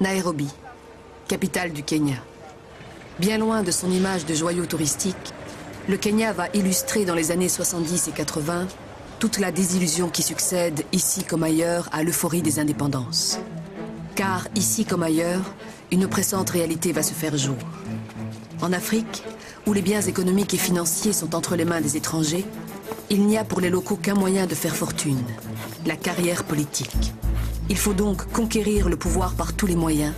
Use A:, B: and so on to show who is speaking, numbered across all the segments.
A: Nairobi, capitale du Kenya. Bien loin de son image de joyau touristique, le Kenya va illustrer dans les années 70 et 80 toute la désillusion qui succède, ici comme ailleurs, à l'euphorie des indépendances. Car, ici comme ailleurs, une oppressante réalité va se faire jour. En Afrique, où les biens économiques et financiers sont entre les mains des étrangers, il n'y a pour les locaux qu'un moyen de faire fortune, la carrière politique. Il faut donc conquérir le pouvoir par tous les moyens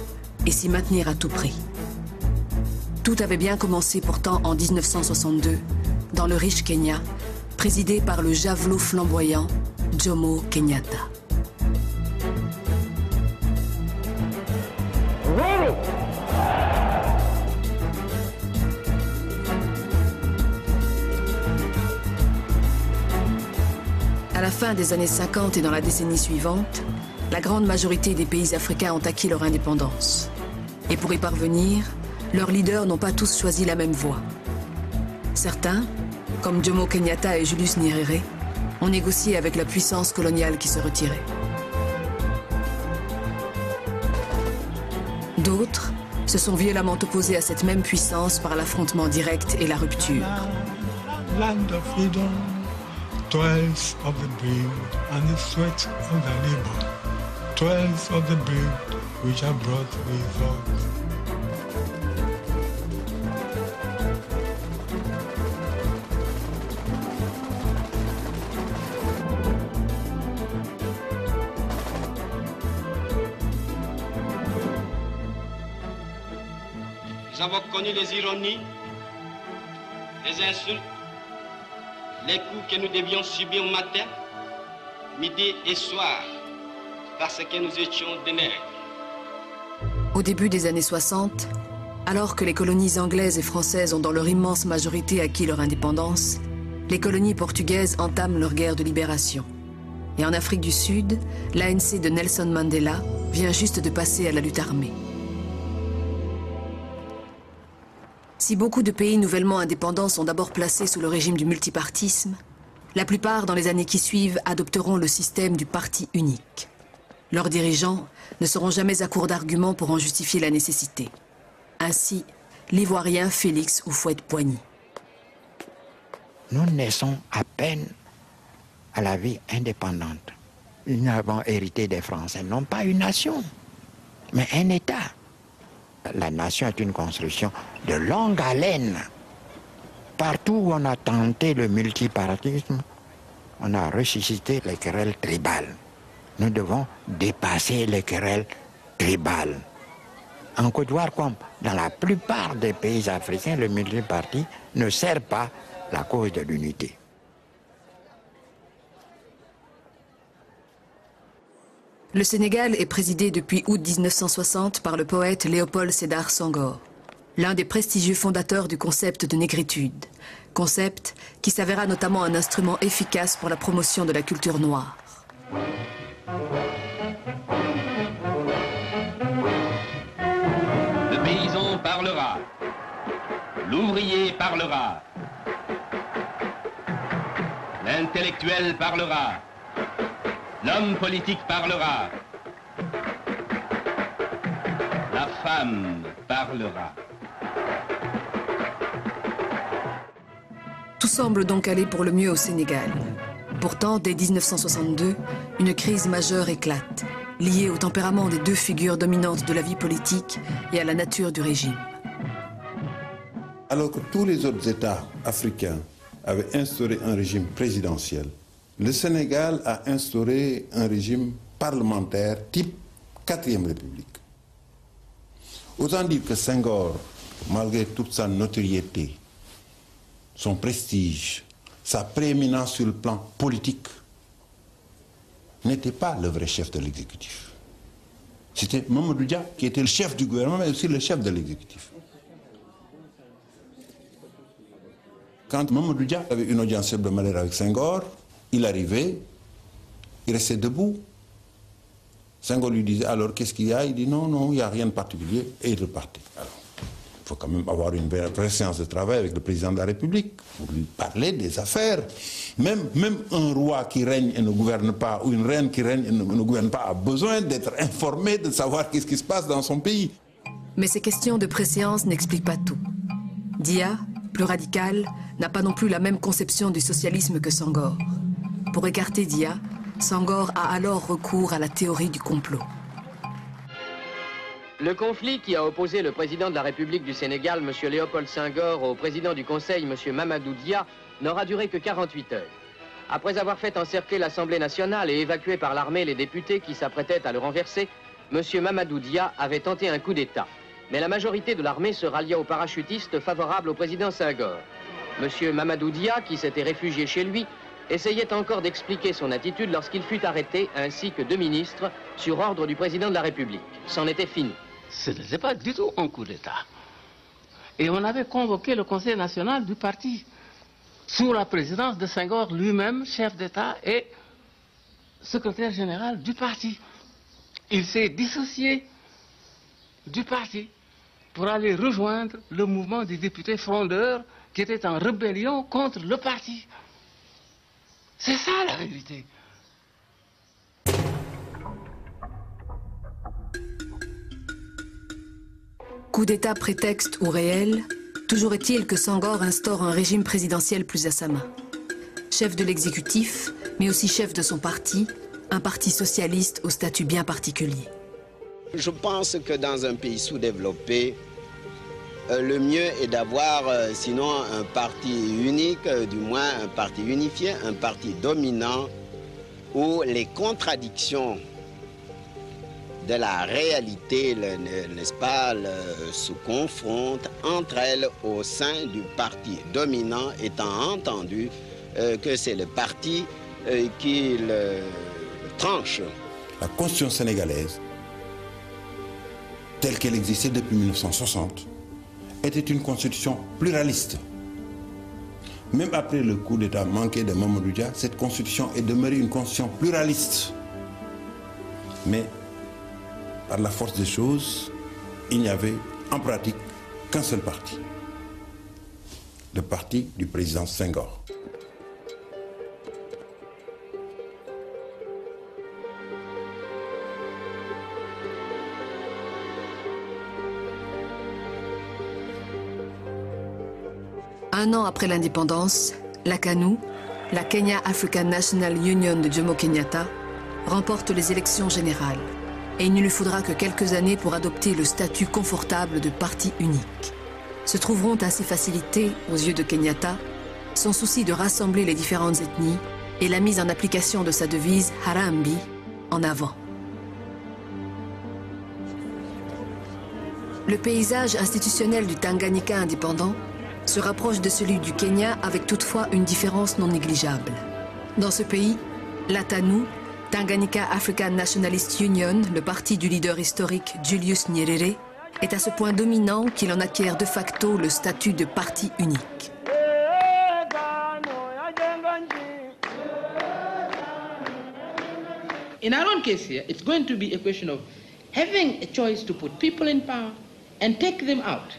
A: et s'y maintenir à tout prix. Tout avait bien commencé pourtant en 1962, dans le riche Kenya, présidé par le javelot flamboyant Jomo Kenyatta. À la fin des années 50 et dans la décennie suivante, la grande majorité des pays africains ont acquis leur indépendance. Et pour y parvenir, leurs leaders n'ont pas tous choisi la même voie. Certains, comme Jomo Kenyatta et Julius Nyerere, ont négocié avec la puissance coloniale qui se retirait. D'autres se sont violemment opposés à cette même puissance par l'affrontement direct et la rupture.
B: Land of freedom, toils of the brave and the sweat of the labor, toils of the brave which have brought results.
C: Nous avons connu les ironies, les insultes, les coups que nous devions subir matin, midi et soir, parce que nous étions des nègres.
A: Au début des années 60, alors que les colonies anglaises et françaises ont dans leur immense majorité acquis leur indépendance, les colonies portugaises entament leur guerre de libération. Et en Afrique du Sud, l'ANC de Nelson Mandela vient juste de passer à la lutte armée. Si beaucoup de pays nouvellement indépendants sont d'abord placés sous le régime du multipartisme, la plupart dans les années qui suivent adopteront le système du parti unique. Leurs dirigeants ne seront jamais à court d'arguments pour en justifier la nécessité. Ainsi, l'Ivoirien Félix Houphouët-Boigny.
D: Nous naissons à peine à la vie indépendante. Nous avons hérité des Français, non pas une nation, mais un État. La nation est une construction de longue haleine. Partout où on a tenté le multipartisme, on a ressuscité les querelles tribales. Nous devons dépasser les querelles tribales. En Côte d'Ivoire, comme dans la plupart des pays africains, le multiparti ne sert pas la cause de l'unité.
A: Le Sénégal est présidé depuis août 1960 par le poète Léopold Sédar Senghor, l'un des prestigieux fondateurs du concept de négritude, concept qui s'avéra notamment un instrument efficace pour la promotion de la culture noire.
E: Le paysan parlera, l'ouvrier parlera, l'intellectuel parlera, l'homme politique parlera, la femme parlera.
A: Tout semble donc aller pour le mieux au Sénégal. Pourtant, dès 1962, une crise majeure éclate, liée au tempérament des deux figures dominantes de la vie politique et à la nature du régime.
F: Alors que tous les autres États africains avaient instauré un régime présidentiel, le Sénégal a instauré un régime parlementaire type 4e République. Autant dire que Senghor, malgré toute sa notoriété, son prestige, sa prééminence sur le plan politique, n'était pas le vrai chef de l'exécutif. C'était Mamadou Dia qui était le chef du gouvernement, mais aussi le chef de l'exécutif. Quand Mamadou Dia avait une audience hebdomadaire avec Senghor, il arrivait, il restait debout. Senghor lui disait alors qu'est-ce qu'il y a? Il dit non, non, il n'y a rien de particulier, et il repartait. Alors, faut quand même avoir une vraie séance de travail avec le président de la République pour lui parler des affaires. Même un roi qui règne et ne gouverne pas, ou une reine qui règne et ne gouverne pas, a besoin d'être informé, de savoir qu'est-ce qui se passe dans son pays.
A: Mais ces questions de préséance n'expliquent pas tout. Dia, plus radical, n'a pas non plus la même conception du socialisme que Senghor. Pour écarter Dia, Senghor a alors recours à la théorie du complot.
G: Le conflit qui a opposé le président de la République du Sénégal, M. Léopold Senghor, au président du Conseil, M. Mamadou Dia, n'aura duré que 48 heures. Après avoir fait encercler l'Assemblée nationale et évacuer par l'armée les députés qui s'apprêtaient à le renverser, M. Mamadou Dia avait tenté un coup d'État. Mais la majorité de l'armée se rallia aux parachutistes favorables au président Senghor. M. Mamadou Dia, qui s'était réfugié chez lui, essayait encore d'expliquer son attitude lorsqu'il fut arrêté, ainsi que 2 ministres, sur ordre du président de la République. C'en était fini.
H: Ce n'était pas du tout un coup d'État. Et on avait convoqué le Conseil national du parti, sous la présidence de Senghor lui-même, chef d'État et secrétaire général du parti. Il s'est dissocié du parti pour aller rejoindre le mouvement des députés frondeurs qui étaient en rébellion contre le parti. C'est ça la vérité.
A: Coup d'État prétexte ou réel, toujours est-il que Senghor instaure un régime présidentiel plus à sa main. Chef de l'exécutif, mais aussi chef de son parti, un parti socialiste au statut bien particulier.
I: Je pense que dans un pays sous-développé, le mieux est d'avoir, sinon un parti unique, du moins un parti unifié, un parti dominant, où les contradictions de la réalité, n'est-ce pas, se confrontent entre elles au sein du parti dominant, étant entendu que c'est le parti qui le tranche.
F: La Constitution sénégalaise, telle qu'elle existait depuis 1960, était une constitution pluraliste. Même après le coup d'État manqué de Mamadou Dia, cette constitution est demeurée une constitution pluraliste. Mais par la force des choses, il n'y avait en pratique qu'un seul parti. Le parti du président Senghor.
A: Un an après l'indépendance, la KANU, la Kenya African National Union de Jomo Kenyatta, remporte les élections générales. Et il ne lui faudra que quelques années pour adopter le statut confortable de parti unique. Se trouveront assez facilités, aux yeux de Kenyatta, son souci de rassembler les différentes ethnies et la mise en application de sa devise Harambi en avant. Le paysage institutionnel du Tanganyika indépendant se rapproche de celui du Kenya avec toutefois une différence non négligeable. Dans ce pays, la TANU, Tanganyika African Nationalist Union, le parti du leader historique Julius Nyerere, est à ce point dominant qu'il en acquiert de facto le statut de parti unique.
J: In our own case here, it's going to be a question of having a choice to put people in power and take them out.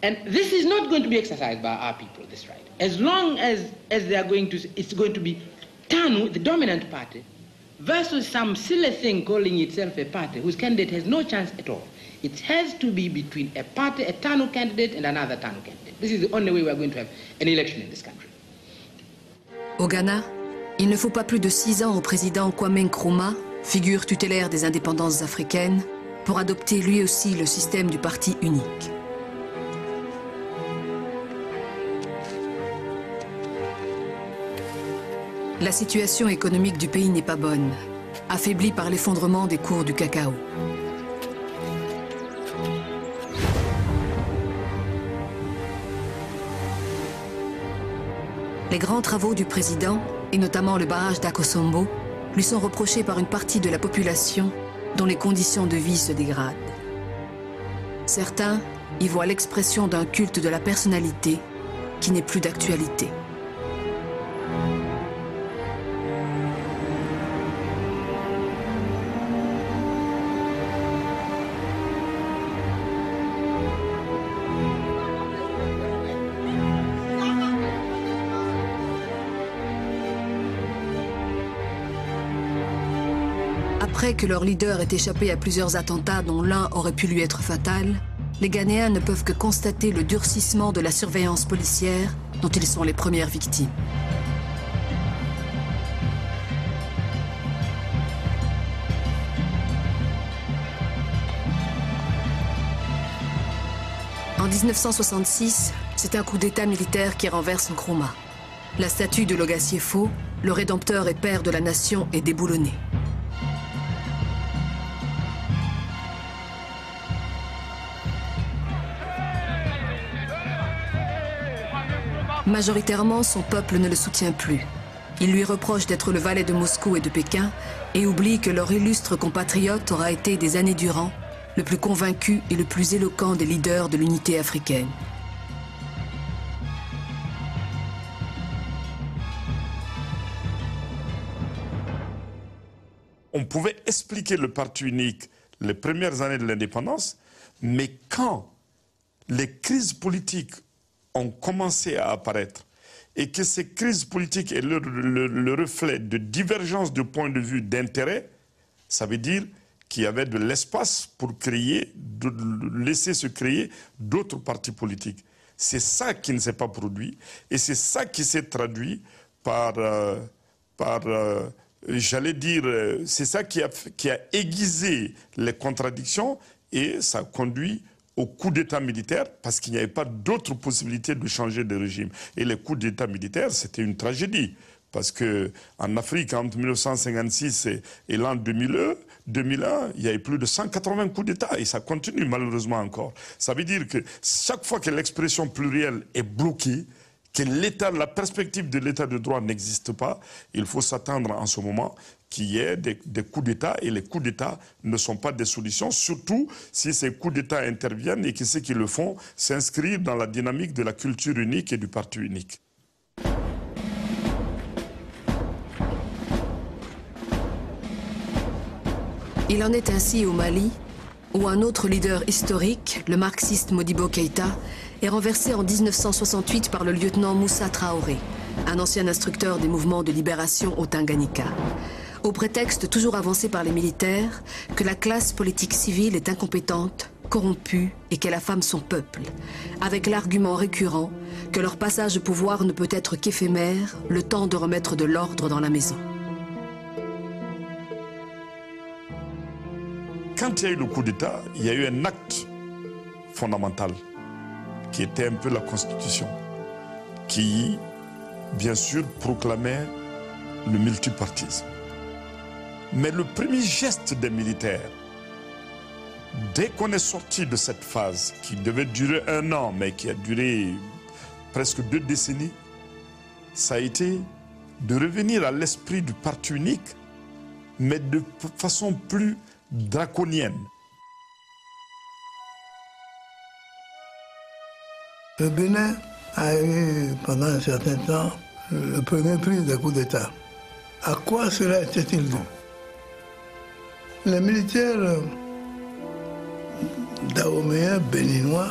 J: And this is not going to be exercised by our people, this right. As long as they are going to, it's going to be TANU, the dominant party, versus some silly thing calling itself a party whose candidate has no chance at all. It has to be between a party, a TANU candidate and another TANU candidate. This is the only way we are going to have an election in this country.
A: Au Ghana, il ne faut pas plus de 6 ans au président Kwame Nkrumah, figure tutélaire des indépendances africaines, pour adopter lui aussi le système du parti unique. La situation économique du pays n'est pas bonne, affaiblie par l'effondrement des cours du cacao. Les grands travaux du président, et notamment le barrage d'Akosombo, lui sont reprochés par une partie de la population dont les conditions de vie se dégradent. Certains y voient l'expression d'un culte de la personnalité qui n'est plus d'actualité. Après que leur leader ait échappé à plusieurs attentats dont l'un aurait pu lui être fatal, les Ghanéens ne peuvent que constater le durcissement de la surveillance policière dont ils sont les premières victimes. En 1966, c'est un coup d'État militaire qui renverse Nkrumah. La statue de Logassiefo, le rédempteur et père de la nation, est déboulonnée. Majoritairement, son peuple ne le soutient plus. Il lui reproche d'être le valet de Moscou et de Pékin et oublie que leur illustre compatriote aura été des années durant le plus convaincu et le plus éloquent des leaders de l'unité africaine.
K: On pouvait expliquer le parti unique les premières années de l'indépendance, mais quand les crises politiques ont commencé à apparaître et que ces crises politiques est le reflet de divergences de points de vue d'intérêt, ça veut dire qu'il y avait de l'espace pour créer, de laisser se créer d'autres partis politiques. C'est ça qui ne s'est pas produit et c'est ça qui s'est traduit par j'allais dire, c'est ça qui a aiguisé les contradictions et ça a conduit au coup d'État militaire parce qu'il n'y avait pas d'autre possibilité de changer de régime. Et les coups d'État militaires, c'était une tragédie. Parce qu'en Afrique, entre 1956 et l'an 2001, il y avait plus de 180 coups d'État et ça continue malheureusement encore. Ça veut dire que chaque fois que l'expression plurielle est bloquée, que la perspective de l'état de droit n'existe pas, il faut s'attendre en ce moment qu'il y ait des coups d'État et les coups d'État ne sont pas des solutions, surtout si ces coups d'État interviennent et que ceux qui le font s'inscrivent dans la dynamique de la culture unique et du parti unique.
A: Il en est ainsi au Mali, où un autre leader historique, le marxiste Modibo Keïta, est renversé en 1968 par le lieutenant Moussa Traoré, un ancien instructeur des mouvements de libération au Tanganyika, au prétexte toujours avancé par les militaires que la classe politique civile est incompétente, corrompue et qu'elle affame son peuple, avec l'argument récurrent que leur passage au pouvoir ne peut être qu'éphémère, le temps de remettre de l'ordre dans la maison.
K: Quand il y a eu le coup d'État, il y a eu un acte fondamental qui était un peu la Constitution, qui, bien sûr, proclamait le multipartisme. Mais le premier geste des militaires, dès qu'on est sorti de cette phase qui devait durer 1 an, mais qui a duré presque 2 décennies, ça a été de revenir à l'esprit du parti unique, mais de façon plus draconienne.
L: Le Bénin a eu pendant un certain temps le premier prix des coups d'État. À quoi cela était-il dû? Les militaires dahoméens béninois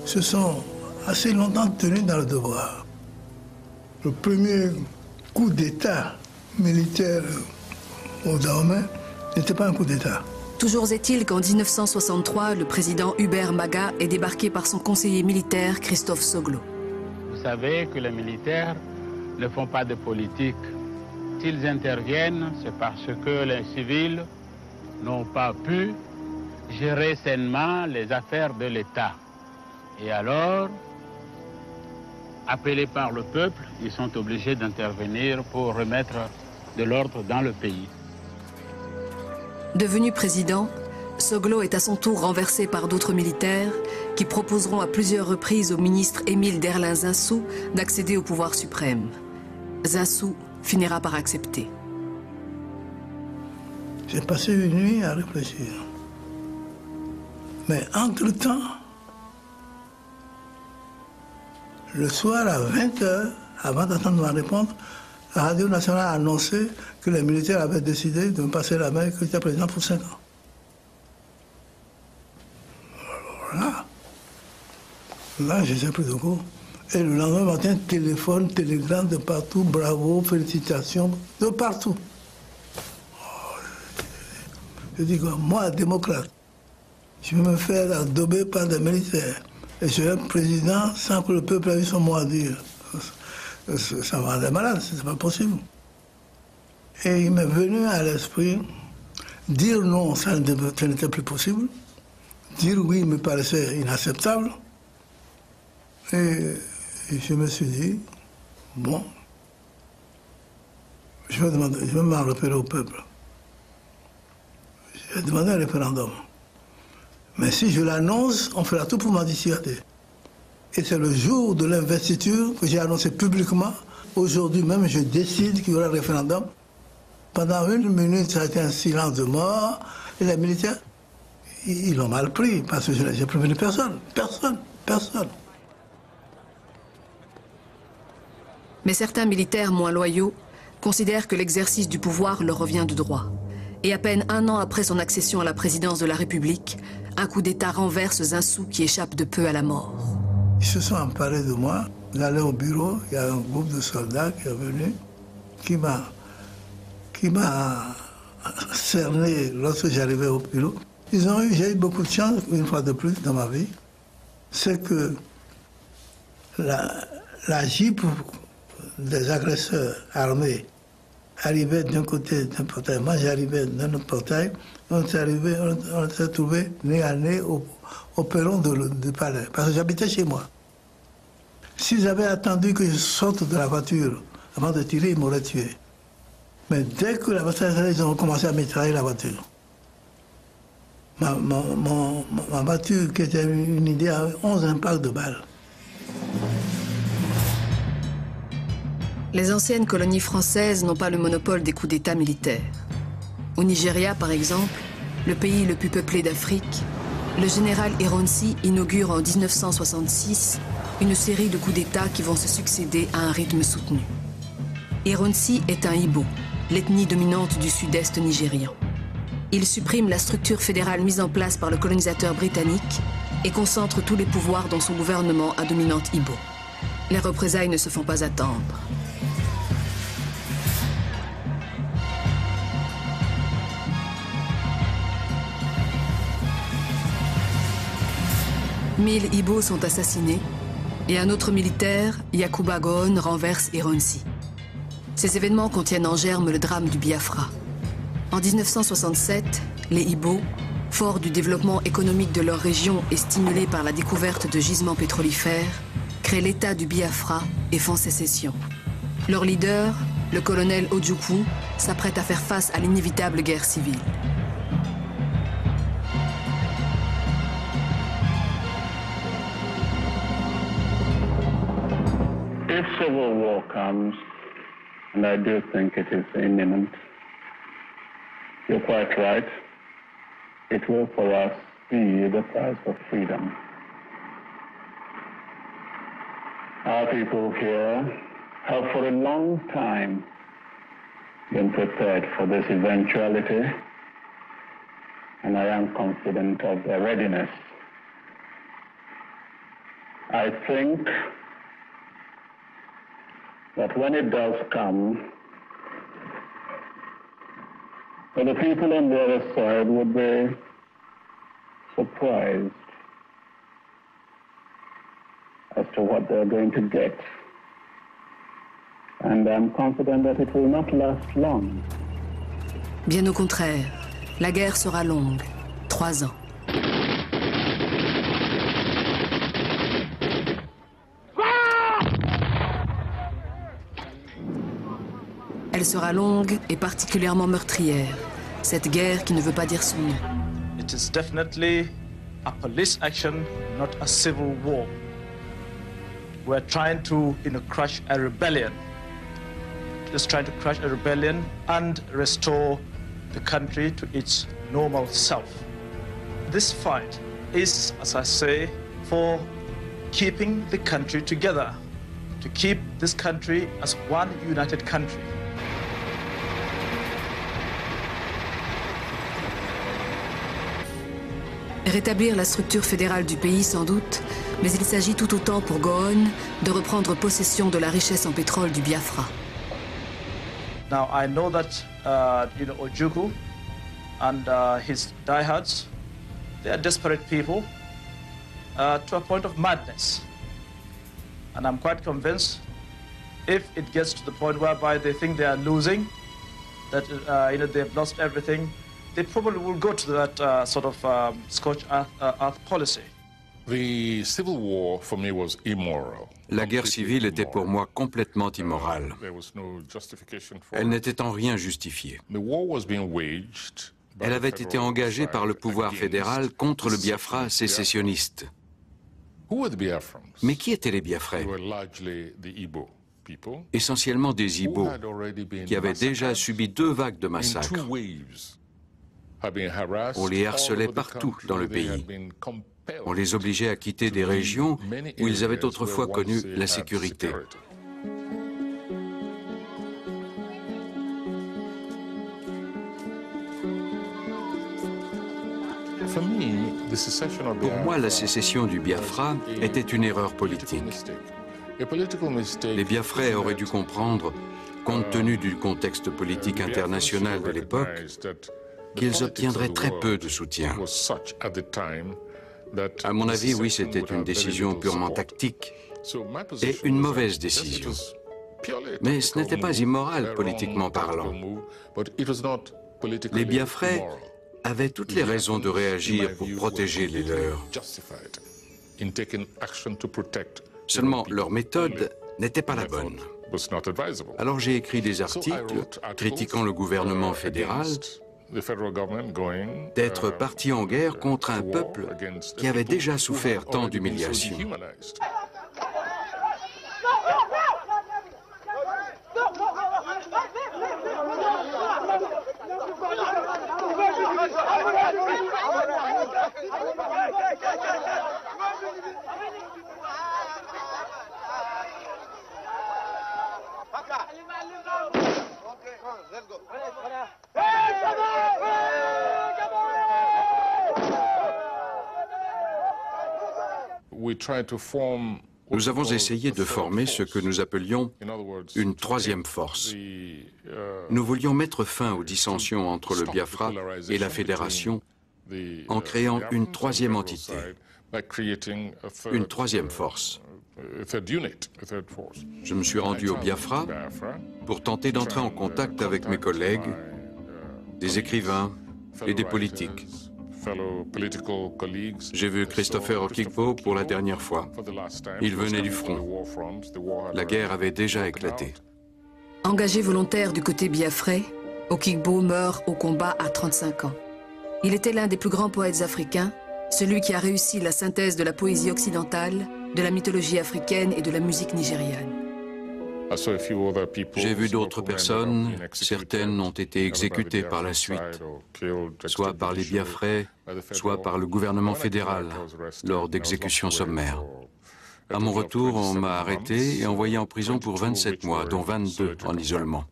L: se sont assez longtemps tenus dans le devoir. Le premier coup d'État militaire au Dahomey n'était pas un coup d'État.
A: Toujours est-il qu'en 1963, le président Hubert Maga est débarqué par son conseiller militaire Christophe Soglo.
H: Vous savez que les militaires ne font pas de politique. S'ils interviennent, c'est parce que les civils n'ont pas pu gérer sainement les affaires de l'État. Et alors, appelés par le peuple, ils sont obligés d'intervenir pour remettre de l'ordre dans le pays.
A: Devenu président, Soglo est à son tour renversé par d'autres militaires qui proposeront à plusieurs reprises au ministre Émile Derlin-Zinsou d'accéder au pouvoir suprême. Zinsou finira par accepter.
L: J'ai passé une nuit à réfléchir. Mais entre-temps, le soir à 20h, avant d'attendre ma réponse, la Radio Nationale a annoncé que les militaires avaient décidé de me passer la main et que j'étais président pour 5 ans. Voilà. Là, je n'étais plus de coup. Et le lendemain matin, téléphone, télégramme de partout, bravo, félicitations, de partout. Je dis quoi? Moi, démocrate, je vais me faire adober par des militaires. Et je suis un président sans que le peuple ait son mot à dire. Ça me rendait malade, c'est pas possible. Et il m'est venu à l'esprit, dire non, ça n'était plus possible. Dire oui me paraissait inacceptable. Et je me suis dit, bon, je vais m'en référer au peuple. Je vais demander un référendum. Mais si je l'annonce, on fera tout pour m'en dissuader. Et c'est le jour de l'investiture que j'ai annoncé publiquement. Aujourd'hui même, je décide qu'il y aura un référendum. Pendant 1 minute, ça a été un silence de mort. Et les militaires, ils l'ont mal pris, parce que je n'ai prévenu personne. Personne.
A: Mais certains militaires moins loyaux considèrent que l'exercice du pouvoir leur revient de droit. Et à peine 1 an après son accession à la présidence de la République, un coup d'État renverse Zinsou qui échappe de peu à la mort.
L: Ils se sont emparés de moi. J'allais au bureau, il y a un groupe de soldats qui est venu, qui m'a cerné lorsque j'arrivais au bureau. J'ai eu beaucoup de chance, une fois de plus dans ma vie. C'est que la jeep des agresseurs armés arrivait d'un côté d'un portail. Moi, j'arrivais d'un autre portail. On s'est trouvé nez à nez au perron du palais, parce que j'habitais chez moi. S'ils avaient attendu que je sorte de la voiture avant de tirer, ils m'auraient tué. Mais dès que la voiture, ils ont commencé à mitrailler la voiture. Ma voiture, qui était une idée, avait 11 impacts de balles.
A: Les anciennes colonies françaises n'ont pas le monopole des coups d'État militaires. Au Nigeria, par exemple, le pays le plus peuplé d'Afrique, le général Ironsi inaugure en 1966 une série de coups d'État qui vont se succéder à un rythme soutenu. Ironsi est un Igbo, l'ethnie dominante du sud-est nigérian. Il supprime la structure fédérale mise en place par le colonisateur britannique et concentre tous les pouvoirs dans son gouvernement à dominante Igbo. Les représailles ne se font pas attendre. Mille Igbos sont assassinés et un autre militaire, Yakuba Gowon, renverse Ironsi. Ces événements contiennent en germe le drame du Biafra. En 1967, les Igbos, forts du développement économique de leur région et stimulés par la découverte de gisements pétrolifères, créent l'État du Biafra et font sécession. Leur leader, le colonel Ojukwu, s'apprête à faire face à l'inévitable guerre civile.
M: If civil war comes, and I do think it is imminent, you're quite right, it will for us be the price of freedom. Our people here have for a long time been prepared for this eventuality, and I am confident of their readiness. I think that when it does come, the people on the other side would be surprised as to what they're going to get. And I'm confident that it will not last long.
A: Bien au contraire, la guerre sera longue, 3 ans. Elle sera longue et particulièrement meurtrière. Cette guerre qui ne veut pas dire son nom.
N: It is definitely a police action, not a civil war. We're trying to, crush a rebellion. Just trying to crush a rebellion and restore the country to its normal self. This fight is, as I say, for keeping the country together, to keep this country as one united country.
A: Rétablir la structure fédérale du pays sans doute, mais il s'agit tout autant pour Gowon de reprendre possession de la richesse en pétrole du Biafra.
N: Now I know that Ojukwu and his diehards. They are desperate people to a point of madness. And I'm quite convinced if it gets to the point whereby they think they are losing, that they've lost everything, they probably will go to that sort of scorched earth policy.
O: The civil war for me was immoral.
P: La guerre civile était pour moi complètement immorale. Elle n'était en rien justifiée. Elle avait été engagée par le pouvoir fédéral contre le Biafra sécessionniste. Mais qui étaient les Biafrais? Essentiellement des Ibo, qui avaient déjà subi 2 vagues de massacres. On les harcelait partout dans le pays. On les obligeait à quitter des régions où ils avaient autrefois connu la sécurité. Pour moi, la sécession du Biafra était une erreur politique. Les Biafrais auraient dû comprendre, compte tenu du contexte politique international de l'époque, qu'ils obtiendraient très peu de soutien. À mon avis, oui, c'était une décision purement tactique et une mauvaise décision. Mais ce n'était pas immoral politiquement parlant. Les Biafrais avaient toutes les raisons de réagir pour protéger les leurs. Seulement, leur méthode n'était pas la bonne. Alors j'ai écrit des articles critiquant le gouvernement fédéral d'être parti en guerre contre un peuple qui avait déjà souffert tant d'humiliations. Nous avons essayé de former ce que nous appelions une troisième force. Nous voulions mettre fin aux dissensions entre le Biafra et la Fédération en créant une troisième entité, une troisième force. Je me suis rendu au Biafra pour tenter d'entrer en contact avec mes collègues, des écrivains et des politiques. J'ai vu Christopher Okigbo pour la dernière fois. Il venait du front. La guerre avait déjà éclaté.
A: Engagé volontaire du côté biafrais, Okigbo meurt au combat à 35 ans. Il était l'un des plus grands poètes africains, celui qui a réussi la synthèse de la poésie occidentale, de la mythologie africaine et de la musique nigériane.
P: J'ai vu d'autres personnes, certaines ont été exécutées par la suite, soit par les Biafrais, soit par le gouvernement fédéral, lors d'exécutions sommaires. À mon retour, on m'a arrêté et envoyé en prison pour 27 mois, dont 22 en isolement.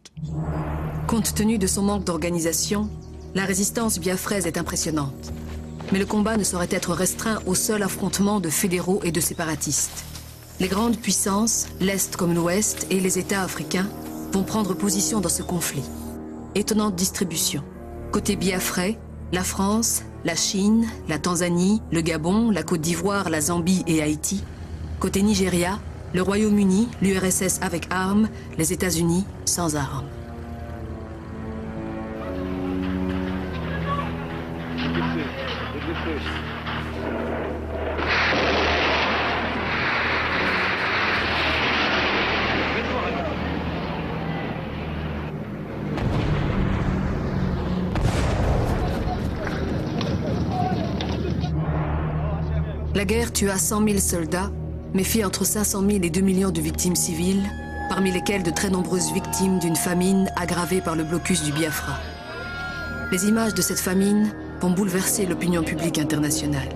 A: Compte tenu de son manque d'organisation, la résistance biafraise est impressionnante. Mais le combat ne saurait être restreint au seul affrontement de fédéraux et de séparatistes. Les grandes puissances, l'Est comme l'Ouest et les États africains vont prendre position dans ce conflit. Étonnante distribution. Côté biafrais, la France, la Chine, la Tanzanie, le Gabon, la Côte d'Ivoire, la Zambie et Haïti. Côté Nigeria, le Royaume-Uni, l'URSS avec armes, les États-Unis sans armes. La guerre tua 100 000 soldats, mais fit entre 500 000 et 2 millions de victimes civiles, parmi lesquelles de très nombreuses victimes d'une famine aggravée par le blocus du Biafra. Les images de cette famine vont bouleverser l'opinion publique internationale.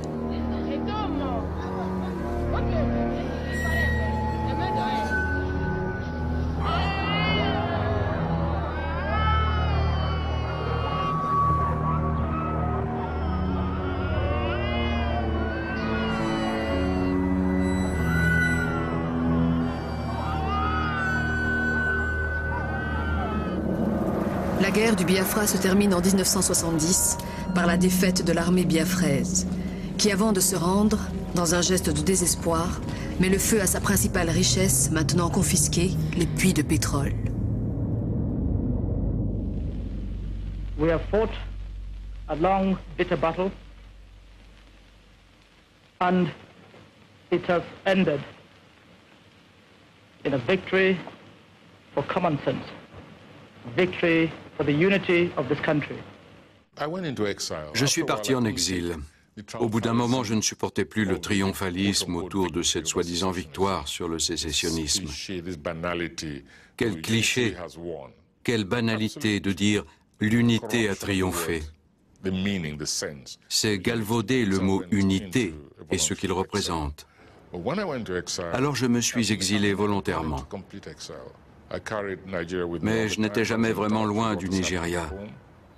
A: La guerre du Biafra se termine en 1970 par la défaite de l'armée biafraise, qui avant de se rendre, dans un geste de désespoir, met le feu à sa principale richesse, maintenant confisquée, les puits de pétrole.
Q: We have fought a long, bitter battle, and it has ended in a victory for common sense, victory for the unity of this country.
P: Je suis parti en exil. Au bout d'un moment, je ne supportais plus le triomphalisme autour de cette soi-disant victoire sur le sécessionnisme. Quel cliché, quelle banalité de dire « l'unité a triomphé ». C'est galvauder le mot « unité » et ce qu'il représente. Alors je me suis exilé volontairement. Mais je n'étais jamais vraiment loin du Nigeria.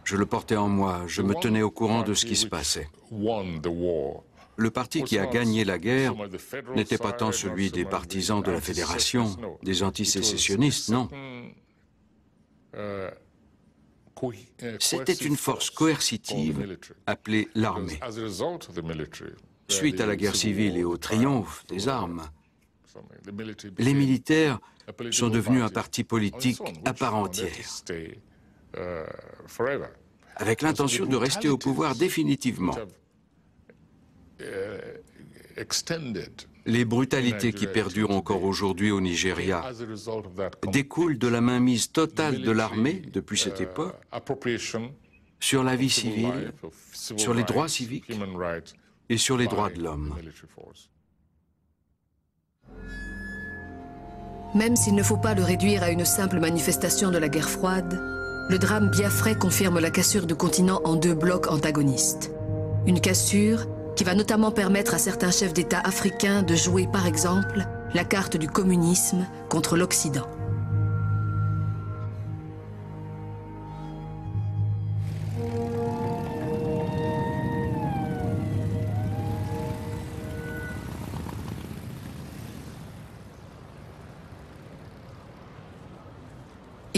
P: Je le portais en moi, je me tenais au courant de ce qui se passait. Le parti qui a gagné la guerre n'était pas tant celui des partisans de la Fédération, des antisécessionnistes, non. C'était une force coercitive appelée l'armée. Suite à la guerre civile et au triomphe des armes, les militaires sont devenus un parti politique à part entière, avec l'intention de rester au pouvoir définitivement. Les brutalités qui perdurent encore aujourd'hui au Nigeria découlent de la mainmise totale de l'armée, depuis cette époque, sur la vie civile, sur les droits civiques et sur les droits de l'homme.
A: Même s'il ne faut pas le réduire à une simple manifestation de la guerre froide, le drame biafrais confirme la cassure du continent en deux blocs antagonistes. Une cassure qui va notamment permettre à certains chefs d'État africains de jouer, par exemple, la carte du communisme contre l'Occident.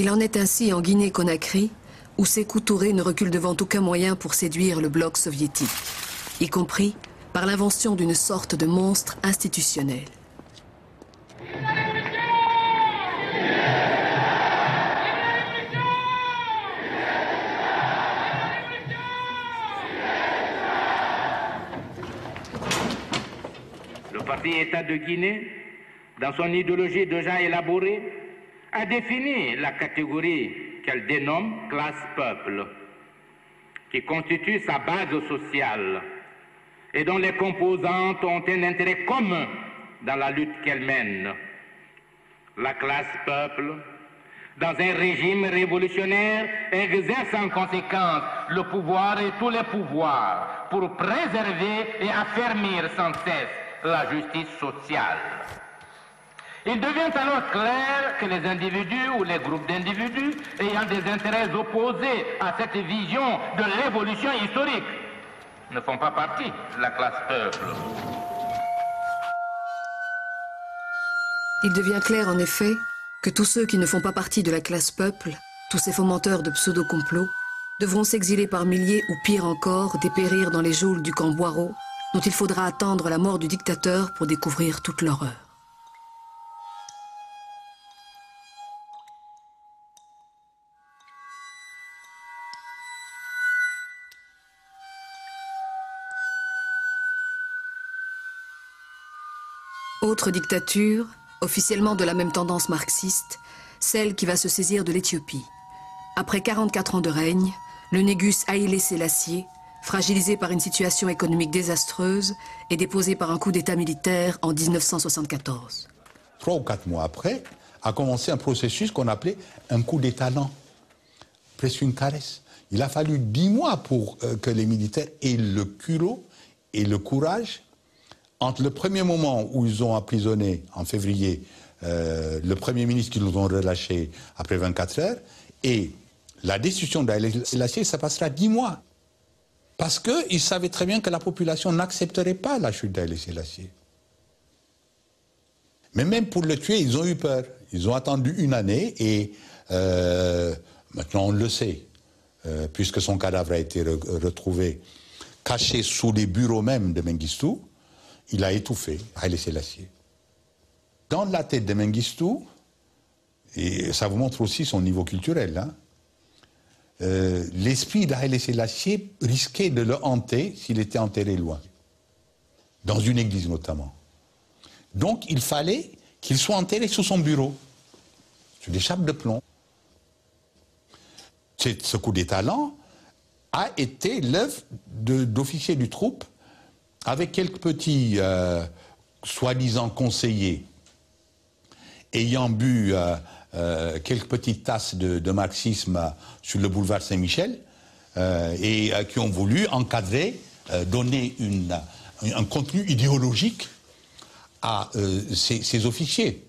A: Il en est ainsi en Guinée-Conakry, où Sékou Touré ne recule devant aucun moyen pour séduire le bloc soviétique, y compris par l'invention d'une sorte de monstre institutionnel.
R: Le parti État de Guinée, dans son idéologie déjà élaborée, a défini la catégorie qu'elle dénomme classe-peuple, qui constitue sa base sociale et dont les composantes ont un intérêt commun dans la lutte qu'elle mène. La classe-peuple, dans un régime révolutionnaire, exerce en conséquence le pouvoir et tous les pouvoirs pour préserver et affermir sans cesse la justice sociale. Il devient alors clair que les individus ou les groupes d'individus ayant des intérêts opposés à cette vision de l'évolution historique ne font pas partie de la classe peuple.
A: Il devient clair en effet que tous ceux qui ne font pas partie de la classe peuple, tous ces fomenteurs de pseudo-complots, devront s'exiler par milliers ou pire encore, dépérir dans les geôles du camp Boiro, dont il faudra attendre la mort du dictateur pour découvrir toute l'horreur. Autre dictature, officiellement de la même tendance marxiste, celle qui va se saisir de l'Éthiopie. Après 44 ans de règne, le Négus Haïlé Sélassié, fragilisé par une situation économique désastreuse, est déposé par un coup d'État militaire en 1974.
S: 3 ou 4 mois après, a commencé un processus qu'on appelait un coup d'État lent, presque une caresse. Il a fallu 10 mois pour que les militaires aient le culot et le courage. Entre le premier moment où ils ont emprisonné, en février, le Premier ministre qu'ils nous ont relâché après 24 heures, et la destitution d'Haïlé Sélassié, ça passera 10 mois. Parce qu'ils savaient très bien que la population n'accepterait pas la chute d'Haïlé Sélassié. Mais même pour le tuer, ils ont eu peur. Ils ont attendu 1 année et Maintenant on le sait, puisque son cadavre a été retrouvé caché sous les bureaux même de Mengistu, il a étouffé Haïlé Sélassié. Dans la tête de Mengistu, et ça vous montre aussi son niveau culturel, hein, l'esprit d'Haïlé Sélassié risquait de le hanter s'il était enterré loin, dans une église notamment. Donc il fallait qu'il soit enterré sous son bureau, sur des chapes de plomb. Ce coup d'état a été l'œuvre d'officiers du troupe avec quelques petits soi-disant conseillers ayant bu quelques petites tasses de marxisme sur le boulevard Saint-Michel et qui ont voulu encadrer, donner un contenu idéologique à ces officiers.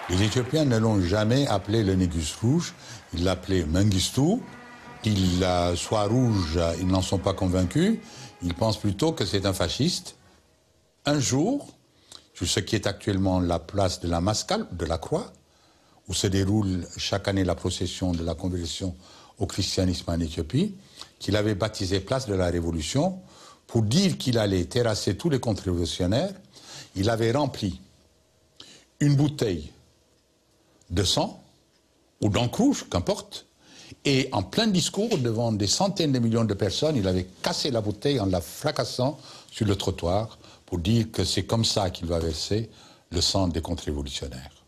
S: Les Éthiopiens ne l'ont jamais appelé le Négus rouge, ils l'appelaient Mengistu. Qu'il soit rouge, ils n'en sont pas convaincus, ils pensent plutôt que c'est un fasciste. Un jour, sur ce qui est actuellement la place de la Mascale, de la Croix, où se déroule chaque année la procession de la conversion au christianisme en Éthiopie, qu'il avait baptisé place de la Révolution, pour dire qu'il allait terrasser tous les contre-révolutionnaires, il avait rempli une bouteille de sang, ou d'encre rouge, qu'importe, et en plein discours, devant des centaines de millions de personnes, il avait cassé la bouteille en la fracassant sur le trottoir pour dire que c'est comme ça qu'il va verser le sang des contre-révolutionnaires.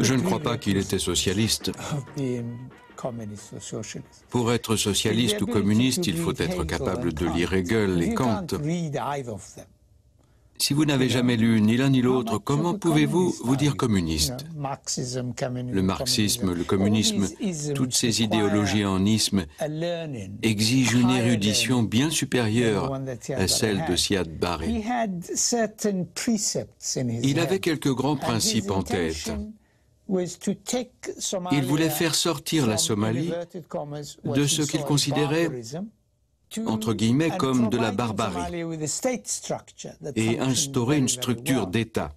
P: Je ne crois pas qu'il était socialiste. Pour être socialiste ou communiste, il faut être capable de lire Hegel et Kant. Si vous n'avez jamais lu ni l'un ni l'autre, comment pouvez-vous vous dire communiste? Le marxisme, le communisme, toutes ces idéologies en isme exigent une érudition bien supérieure à celle de Siad Barré. Il avait quelques grands principes en tête. Il voulait faire sortir la Somalie de ce qu'il considérait, entre guillemets, comme de la barbarie, et instaurer une structure d'État.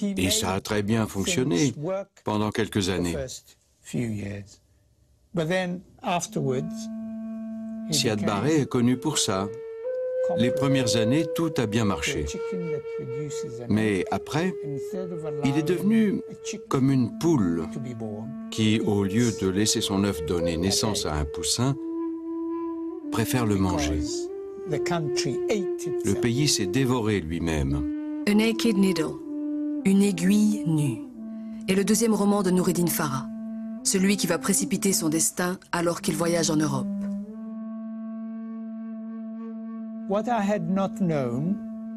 P: Et ça a très bien fonctionné pendant quelques années. Siad Barré est connu pour ça. Les premières années, tout a bien marché. Mais après, il est devenu comme une poule qui, au lieu de laisser son œuf donner naissance à un poussin, préfère le manger. Le pays s'est dévoré lui-même.
A: A Naked Needle, une aiguille nue, est le deuxième roman de Noureddin Farah, celui qui va précipiter son destin alors qu'il voyage en Europe.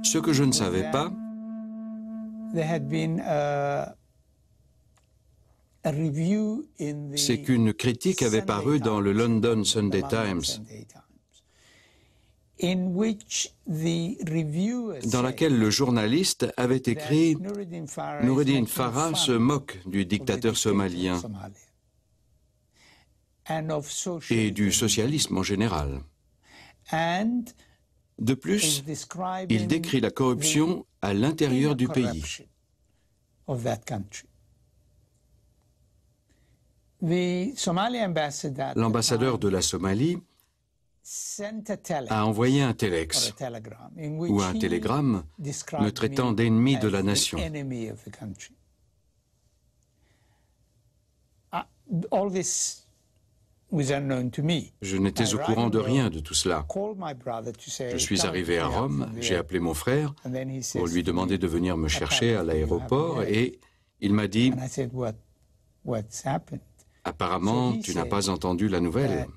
P: Ce que je ne savais pas, c'est qu'une critique avait paru dans le London Sunday Times, dans laquelle le journaliste avait écrit « Noureddin Farah se moque du dictateur somalien et du socialisme en général ». De plus, il décrit la corruption à l'intérieur du pays. L'ambassadeur de la Somalie a envoyé un téléx ou un télégramme me traitant d'ennemi de la nation. Je n'étais au courant de rien de tout cela. Je suis arrivé à Rome, j'ai appelé mon frère pour lui demander de venir me chercher à l'aéroport et il m'a dit « Apparemment, tu n'as pas entendu la nouvelle. »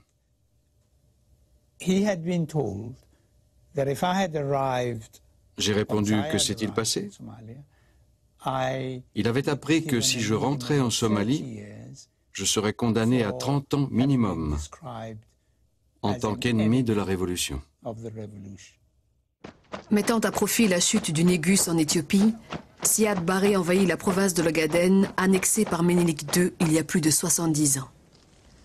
P: J'ai répondu « Que s'est-il passé ?» Il avait appris que si je rentrais en Somalie, je serais condamné à 30 ans minimum en tant qu'ennemi de la révolution.
A: Mettant à profit la chute du Négus en Éthiopie, Siad Barré envahit la province de l'Ogaden, annexée par Ménélik II il y a plus de 70 ans.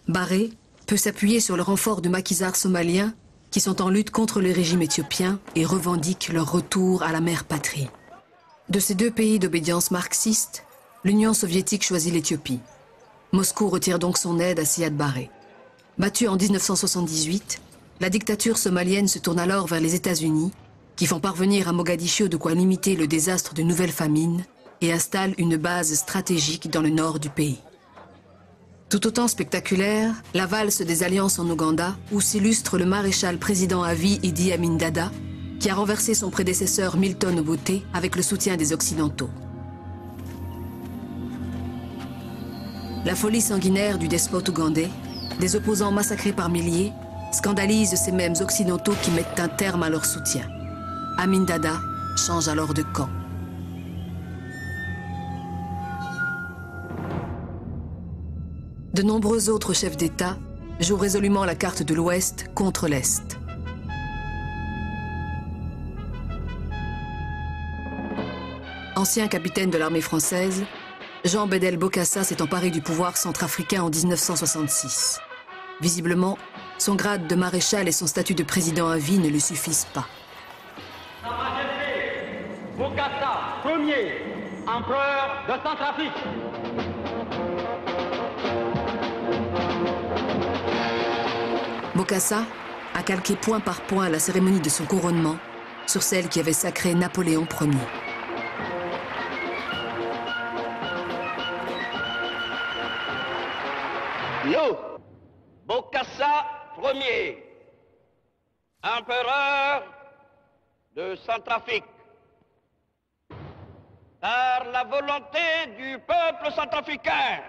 A: Barré peut s'appuyer sur le renfort de maquisards somaliens qui sont en lutte contre le régime éthiopien et revendiquent leur retour à la mère patrie. De ces deux pays d'obédience marxiste, l'Union soviétique choisit l'Éthiopie. Moscou retire donc son aide à Siad Barré. Battue en 1978, la dictature somalienne se tourne alors vers les États-Unis, qui font parvenir à Mogadiscio de quoi limiter le désastre de nouvelles famines et installent une base stratégique dans le nord du pays. Tout autant spectaculaire, la valse des alliances en Ouganda, où s'illustre le maréchal président à vie Idi Amin Dada, qui a renversé son prédécesseur Milton Obote avec le soutien des Occidentaux. La folie sanguinaire du despote ougandais, des opposants massacrés par milliers, scandalise ces mêmes Occidentaux qui mettent un terme à leur soutien. Amin Dada change alors de camp. De nombreux autres chefs d'État jouent résolument la carte de l'Ouest contre l'Est. Ancien capitaine de l'armée française, Jean Bedel Bokassa s'est emparé du pouvoir centrafricain en 1966. Visiblement, son grade de maréchal et son statut de président à vie ne lui suffisent pas.
T: Sa Majesté Bokassa Ier, empereur de Centrafrique.
A: Bokassa a calqué point par point la cérémonie de son couronnement sur celle qui avait sacré Napoléon Ier.
C: Nous, Bokassa Ier, empereur de Centrafrique, par la volonté du peuple centrafricain,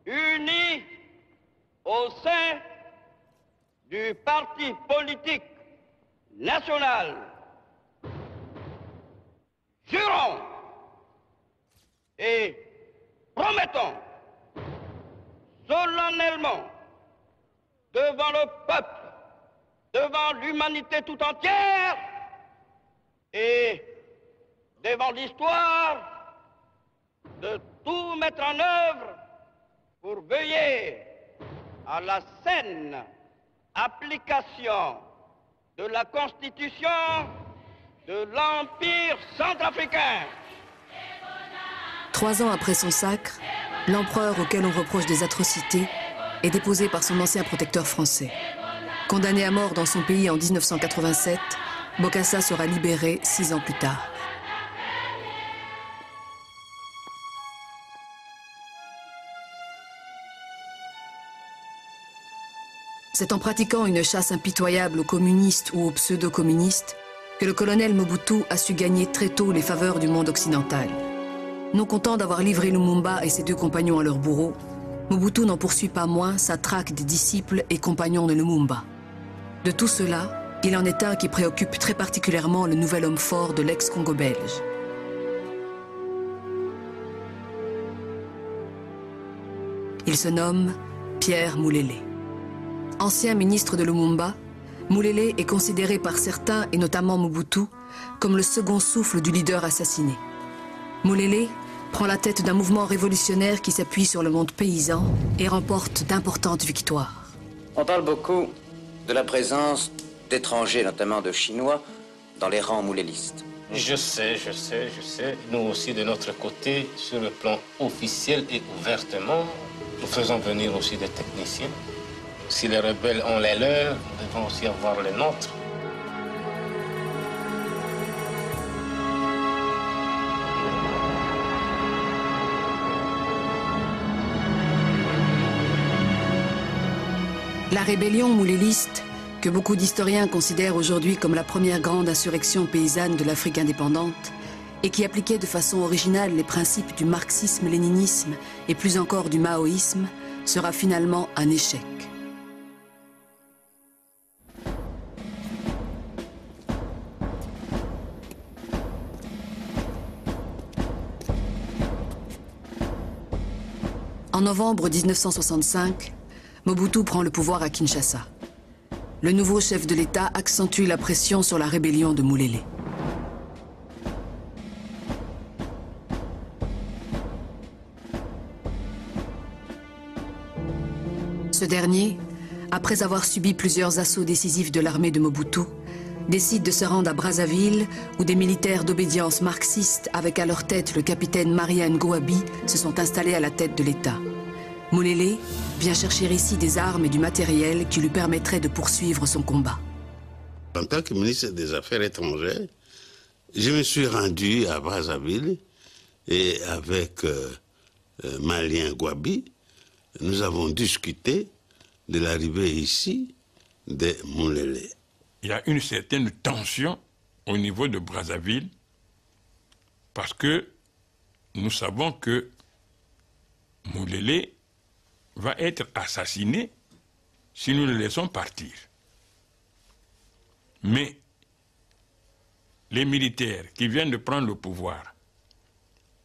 C: uni au sein du parti politique national, jurons et promettons solennellement devant le peuple, devant l'humanité tout entière et devant l'histoire, de tout mettre en œuvre pour veiller à la saine application de la Constitution de l'Empire centrafricain.
A: 3 ans après son sacre, l'empereur auquel on reproche des atrocités est déposé par son ancien protecteur français. Condamné à mort dans son pays en 1987, Bokassa sera libéré 6 ans plus tard. C'est en pratiquant une chasse impitoyable aux communistes ou aux pseudo-communistes que le colonel Mobutu a su gagner très tôt les faveurs du monde occidental. Non content d'avoir livré Lumumba et ses 2 compagnons à leur bourreau, Mobutu n'en poursuit pas moins sa traque des disciples et compagnons de Lumumba. De tout cela, il en est un qui préoccupe très particulièrement le nouvel homme fort de l'ex-Congo belge. Il se nomme Pierre Moulélé. Ancien ministre de Lumumba, Moulélé est considéré par certains, et notamment Mobutu, comme le second souffle du leader assassiné. Moulélé prend la tête d'un mouvement révolutionnaire qui s'appuie sur le monde paysan et remporte d'importantes victoires.
U: On parle beaucoup de la présence d'étrangers, notamment de Chinois, dans les rangs moulélistes.
H: Je sais. Nous aussi, de notre côté, sur le plan officiel et ouvertement, nous faisons venir aussi des techniciens
C: Si les rebelles ont les leurs, nous devons aussi avoir les nôtres.
A: La rébellion mouléliste, que beaucoup d'historiens considèrent aujourd'hui comme la première grande insurrection paysanne de l'Afrique indépendante, et qui appliquait de façon originale les principes du marxisme-léninisme et plus encore du maoïsme, sera finalement un échec. En novembre 1965, Mobutu prend le pouvoir à Kinshasa. Le nouveau chef de l'État accentue la pression sur la rébellion de Moulélé. Ce dernier, après avoir subi plusieurs assauts décisifs de l'armée de Mobutu, décide de se rendre à Brazzaville, où des militaires d'obédience marxiste, avec à leur tête le capitaine Mariane Gouabi, se sont installés à la tête de l'État. Moulélé vient chercher ici des armes et du matériel qui lui permettraient de poursuivre son combat.
B: En tant que ministre des Affaires étrangères, je me suis rendu à Brazzaville et avec Mariane Gouabi, nous avons discuté de l'arrivée ici de Moulélé.
V: Il y a une certaine tension au niveau de Brazzaville parce que nous savons que Moulélé va être assassiné si nous le laissons partir. Mais les militaires qui viennent de prendre le pouvoir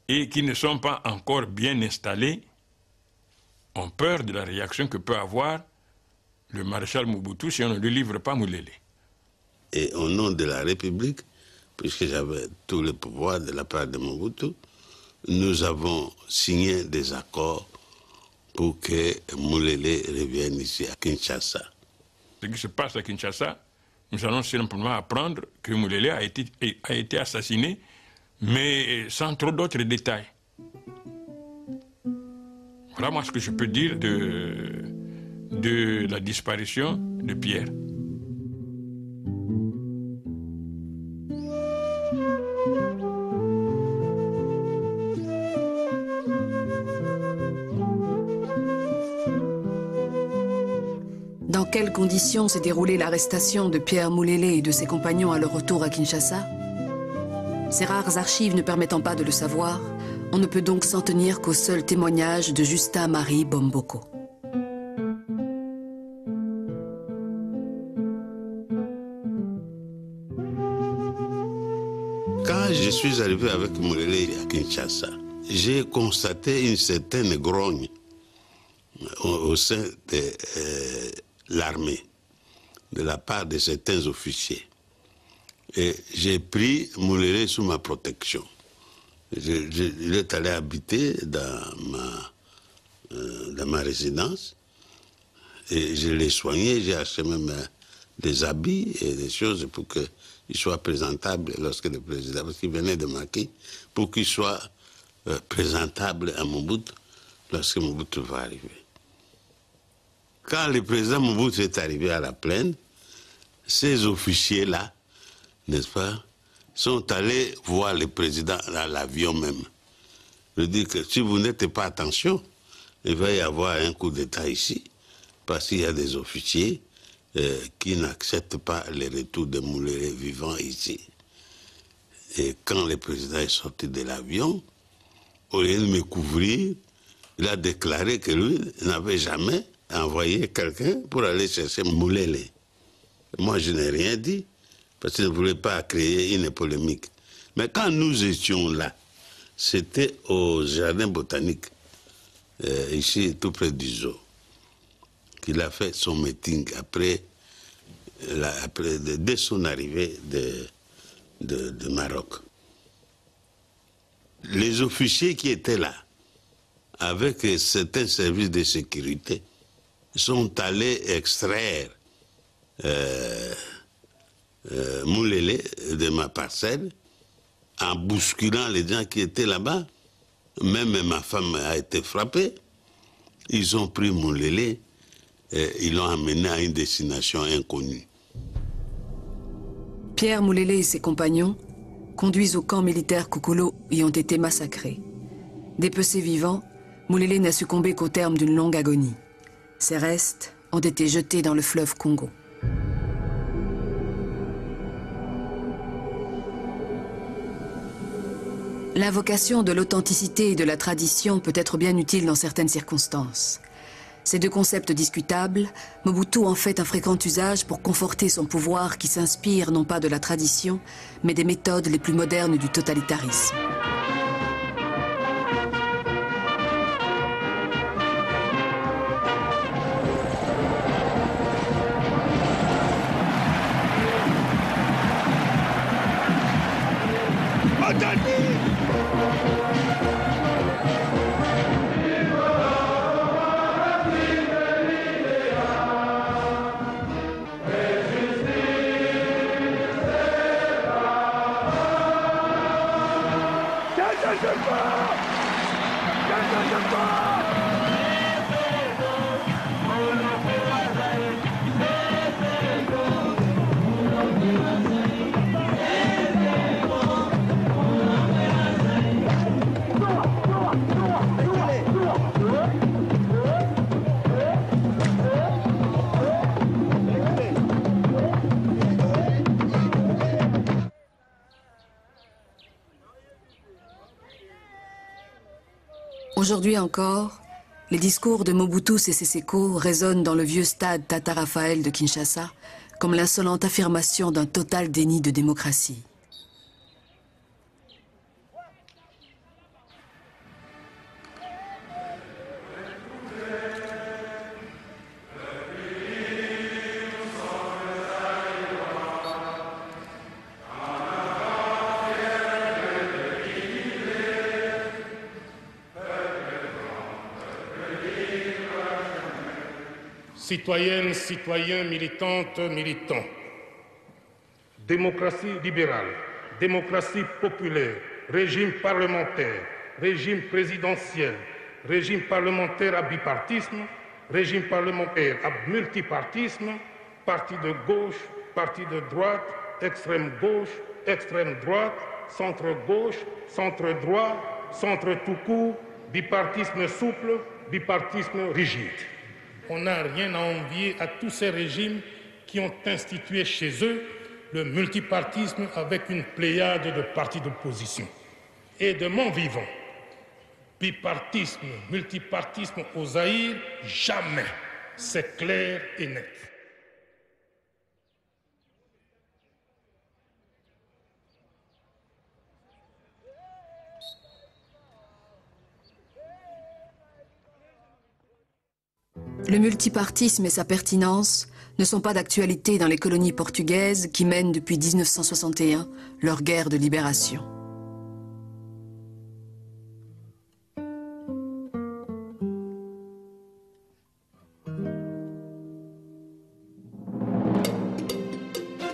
V: et qui ne sont pas encore bien installés ont peur de la réaction que peut avoir le maréchal Mobutu si on ne lui livre pas Moulélé.
B: Et au nom de la République, puisque j'avais tout le pouvoir de la part de Mobutu, nous avons signé des accords pour que Moulélé revienne ici à Kinshasa.
V: Ce qui se passe à Kinshasa, nous allons simplement apprendre que Moulélé a été assassiné, mais sans trop d'autres détails. Voilà moi ce que je peux dire de la disparition de Pierre.
A: Dans quelles conditions s'est déroulée l'arrestation de Pierre Moulélé et de ses compagnons à leur retour à Kinshasa? Ces rares archives ne permettant pas de le savoir, on ne peut donc s'en tenir qu'au seul témoignage de Justin-Marie Bomboko.
B: Quand je suis arrivé avec Moulélé à Kinshasa, j'ai constaté une certaine grogne au sein de l'armée, de la part de certains officiers. Et j'ai pris Moulélé sous ma protection. Il est allé habiter dans ma résidence et je l'ai soigné, j'ai acheté même des habits et des choses pour qu'il soit présentable lorsque le président, parce qu'il venait de Maquis, pour qu'il soit présentable à Mobutu lorsque Mobutu va arriver. Quand le président Mobutu est arrivé à la plaine, ces officiers-là, n'est-ce pas, sont allés voir le président à l'avion même. Je dis que si vous n'êtes pas attention, il va y avoir un coup d'État ici, parce qu'il y a des officiers qui n'acceptent pas le retour de Moulélé vivant ici. Et quand le président est sorti de l'avion, au lieu de me couvrir, il a déclaré que lui n'avait jamais envoyé quelqu'un pour aller chercher Moulélé. Moi, je n'ai rien dit, parce qu'il ne voulait pas créer une polémique. Mais quand nous étions là, c'était au jardin botanique, ici, tout près du zoo, qu'il a fait son meeting dès son arrivée de Maroc. Les officiers qui étaient là, avec certains services de sécurité, sont allés extraire Moulélé de ma parcelle en bousculant les gens qui étaient là-bas. Même ma femme a été frappée. Ils ont pris Moulélé ils l'ont amené à une destination inconnue.
A: Pierre Moulélé et ses compagnons, conduits au camp militaire Koukoulou, y ont été massacrés. Dépecé vivant, Moulélé n'a succombé qu'au terme d'une longue agonie. Ses restes ont été jetés dans le fleuve Congo. L'invocation de l'authenticité et de la tradition peut être bien utile dans certaines circonstances. Ces deux concepts discutables, Mobutu en fait un fréquent usage pour conforter son pouvoir qui s'inspire non pas de la tradition, mais des méthodes les plus modernes du totalitarisme. Aujourd'hui encore, les discours de Mobutu Sese Seko résonnent dans le vieux stade Tata Raphaël de Kinshasa comme l'insolente affirmation d'un total déni de démocratie.
D: Citoyennes, citoyens, militantes, militants. Démocratie libérale, démocratie populaire, régime parlementaire, régime présidentiel, régime parlementaire à bipartisme, régime parlementaire à multipartisme, parti de gauche, parti de droite, extrême gauche, extrême droite, centre-gauche, centre-droit, centre tout court, bipartisme souple, bipartisme rigide. On n'a rien à envier à tous ces régimes qui ont institué chez eux le multipartisme avec une pléiade de partis d'opposition. Et de mon vivant, bipartisme, multipartisme au Zaïre, jamais. C'est clair et net.
A: Le multipartisme et sa pertinence ne sont pas d'actualité dans les colonies portugaises qui mènent depuis 1961 leur guerre de libération.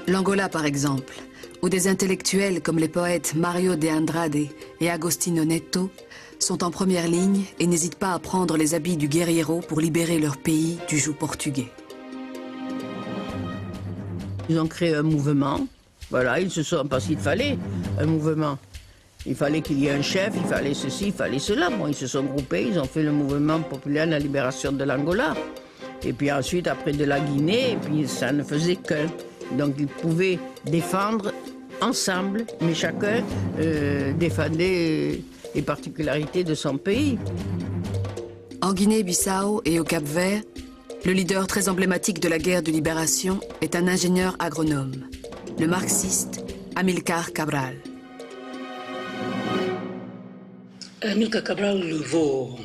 A: L'Angola, par exemple, où des intellectuels comme les poètes Mario de Andrade et Agostinho Neto sont en première ligne et n'hésitent pas à prendre les habits du guerriero pour libérer leur pays du joug portugais.
E: Ils ont créé un mouvement, voilà, ils se sont, parce qu'il fallait un mouvement. Il fallait qu'il y ait un chef, il fallait ceci, il fallait cela. Bon, ils se sont groupés, ils ont fait le mouvement populaire de la libération de l'Angola. Et puis ensuite, après de la Guinée, et puis ça ne faisait qu'un. Donc ils pouvaient défendre ensemble, mais chacun défendait les particularités de son pays.
A: En Guinée-Bissau et au Cap-Vert, le leader très emblématique de la guerre de libération est un ingénieur agronome, le marxiste Amilcar Cabral.
W: Amilcar Cabral levou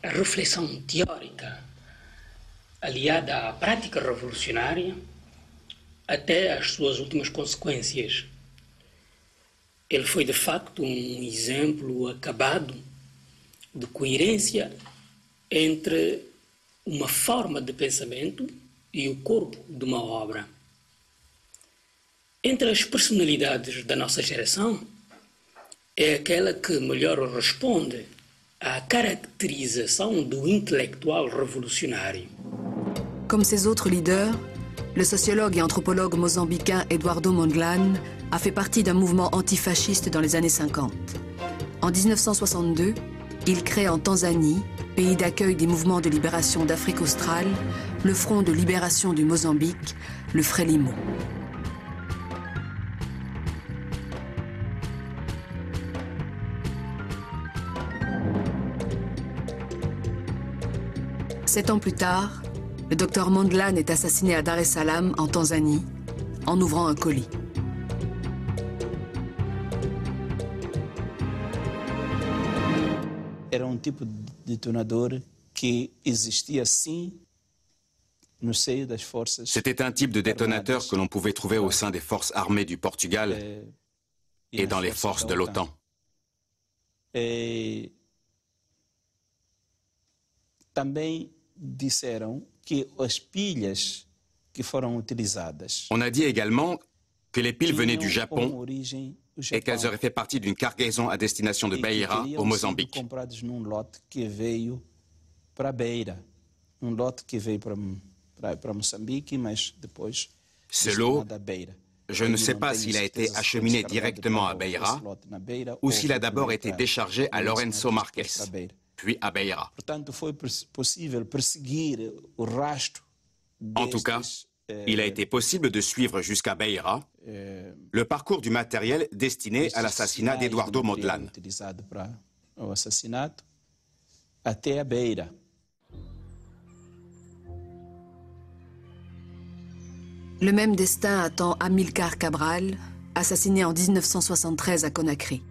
W: a reflexão teórica aliada à prática revolucionária até às suas últimas consequências. Ele foi, de facto, exemplo acabado de coerência entre uma forma de pensamento e o corpo de uma obra. Entre as personalidades da nossa geração, é aquela que melhor responde à caracterização do intelectual revolucionário.
A: Comme ses autres leaders, le sociologue et anthropologue mozambicain Eduardo Mondlane a fait partie d'un mouvement antifasciste dans les années 50. En 1962, il crée en Tanzanie, pays d'accueil des mouvements de libération d'Afrique australe, le Front de libération du Mozambique, le Frelimo. Sept ans plus tard, le docteur Mondlane est assassiné à Dar es Salaam, en Tanzanie, en ouvrant un colis.
F: Era tipo de detonador que existia sim no seio das forças.
G: C'était un type de détonateur que l'on pouvait trouver au sein des forces armées du Portugal et dans les forces de l'OTAN.
F: Também disseram que as pilhas que foram utilizadas.
G: On a dit également que les piles venaient du Japon et qu'elles auraient fait partie d'une cargaison à destination de Beira, au Mozambique.
F: Comprados num lote que veio para Beira, lote que veio para Moçambique, mas depois
G: ce lot, je ne sais pas s'il a été acheminé directement à Beira ou s'il a d'abord été déchargé à Lourenço Marques, puis à Beira.
F: Portanto, foi possível perseguir o rastro.
G: En tout cas, il a été possible de suivre jusqu'à Beira le parcours du matériel destiné à l'assassinat d'Eduardo Mondlane.
F: Utilizado para o assassinato até a Beira.
A: Le même destin attend Amilcar Cabral, assassiné en 1973 à Conakry.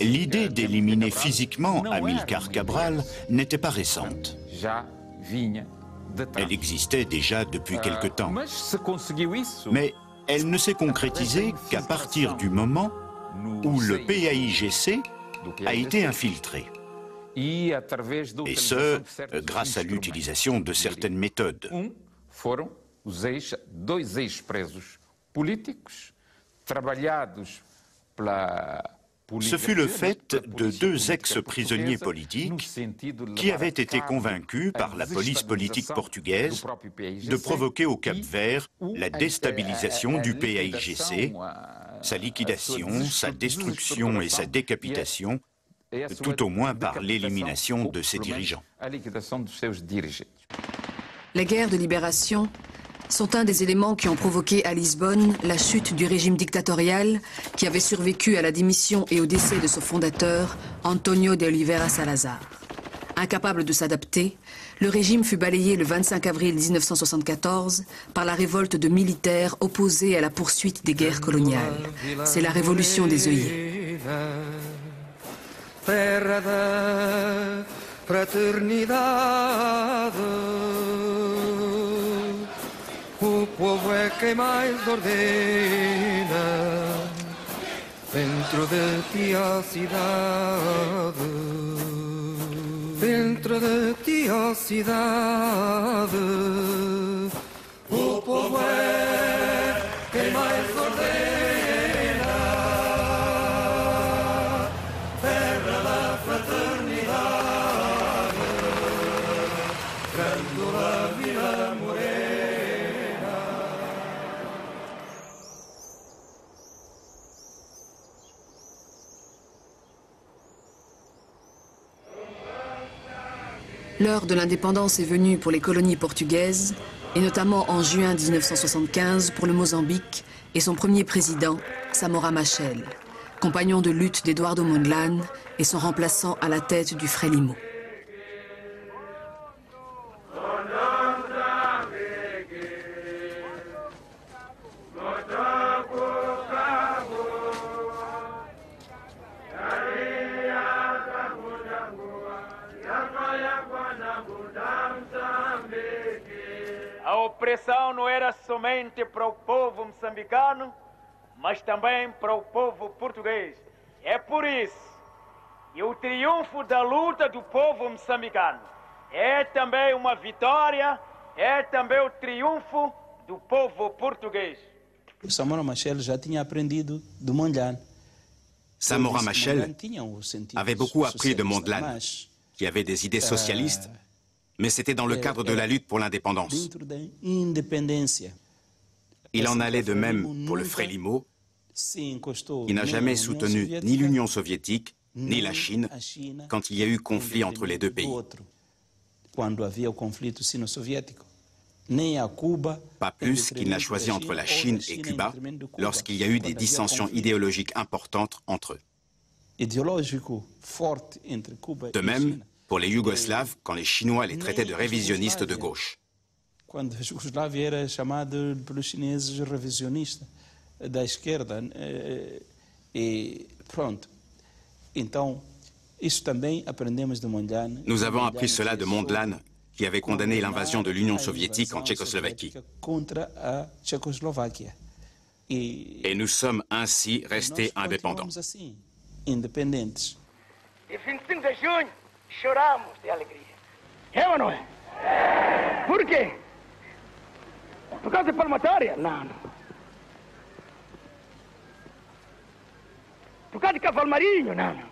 I: L'idée d'éliminer physiquement Amilcar Cabral n'était pas récente. Elle existait déjà depuis quelque temps. Mais elle ne s'est concrétisée qu'à partir du moment où le PAIGC a été infiltré. Et ce, grâce à l'utilisation de certaines méthodes. Ce fut le fait de deux ex-prisonniers politiques qui avaient été convaincus par la police politique portugaise de provoquer au Cap-Vert la déstabilisation du PAIGC, sa liquidation, sa destruction et sa décapitation, tout au moins par l'élimination de ses dirigeants.
A: Les guerres de libération sont un des éléments qui ont provoqué à Lisbonne la chute du régime dictatorial qui avait survécu à la démission et au décès de son fondateur, Antonio de Oliveira Salazar. Incapable de s'adapter, le régime fut balayé le 25 avril 1974 par la révolte de militaires opposés à la poursuite des guerres coloniales. C'est la révolution des œillets.
X: O povo é quem mais ordena dentro de ti a cidade, dentro de ti a cidade. O povo é quem mais ordena, terra da fraternidade, canto da vida morena.
A: L'heure de l'indépendance est venue pour les colonies portugaises, et notamment en juin 1975 pour le Mozambique et son premier président, Samora Machel, compagnon de lutte d'Eduardo Mondlane et son remplaçant à la tête du Frelimo.
Y: A opressão não era somente para o povo moçambicano, mas também para o povo português. É por isso que o triunfo da luta do povo moçambicano é também uma vitória, é também o triunfo do povo português.
F: Samora Machel já tinha aprendido do Mondlane.
G: Samora Machel avait beaucoup appris de Mondlane, qui avait des idées socialistes, mais c'était dans le cadre de la lutte pour l'indépendance. Il en allait de même pour le Frélimo, qui n'a jamais soutenu ni l'Union soviétique, ni la Chine, quand il y a eu conflit entre les deux pays. Pas plus qu'il n'a choisi entre la Chine et Cuba lorsqu'il y a eu des dissensions idéologiques importantes entre eux. De même, pour les Yougoslaves, quand les Chinois les traitaient de révisionnistes de gauche.
F: Quando a Jugoslávia era chamada pelos chineses revisionista da esquerda, e pronto. Então, isso também aprendemos de Mondlane.
G: Nous avons appris cela de Mondlane, qui avait condamné l'invasion de l'Union soviétique en Tchécoslovaquie.
F: Contra a Tchecoslováquia.
G: Et nous sommes ainsi restés indépendants.
F: Assim, independentes.
Y: E 25 de junho, choramos de alegria. É ou não é? Por quê? Por causa da palmatória? Não, não. Por causa de Cavalo Marinho? Não, não.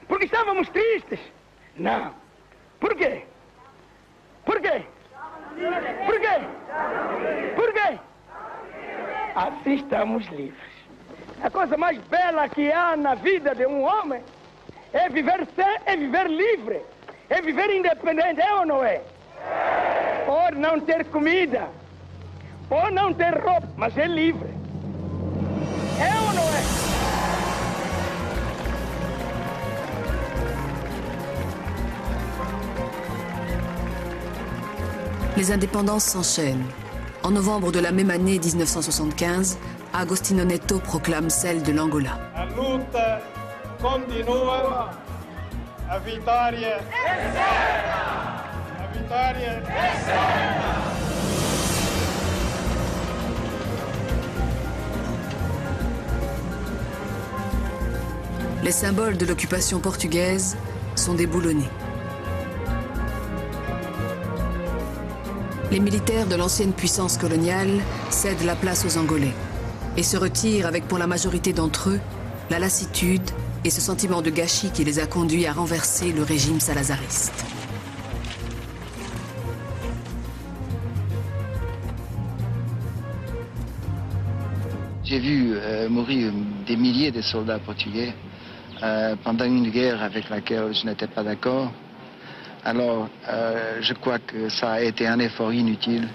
Y: Porque estávamos tristes? Não. Por quê? Por quê? Por quê? Por quê? Assim estamos livres. A coisa mais bela que há na vida de um homem é viver livre, é viver independente, é ou não é? Ou não ter comida, ou não ter roupa, mas é livre. É ou não é?
A: Les indépendances s'enchaînent. En novembre de la même année 1975, Agostinho Neto proclame celle de l'Angola.
Y: A luta continua, a vitória é certa! A vitória é certa!
A: Les symboles de l'occupation portugaise sont déboulonnés. Les militaires de l'ancienne puissance coloniale cèdent la place aux Angolais et se retirent avec pour la majorité d'entre eux la lassitude et ce sentiment de gâchis qui les a conduits à renverser le régime salazariste.
J: J'ai vu mourir des milliers de soldats portugais pendant une guerre avec laquelle je n'étais pas d'accord. Alors, je crois que ça a été un effort inutile.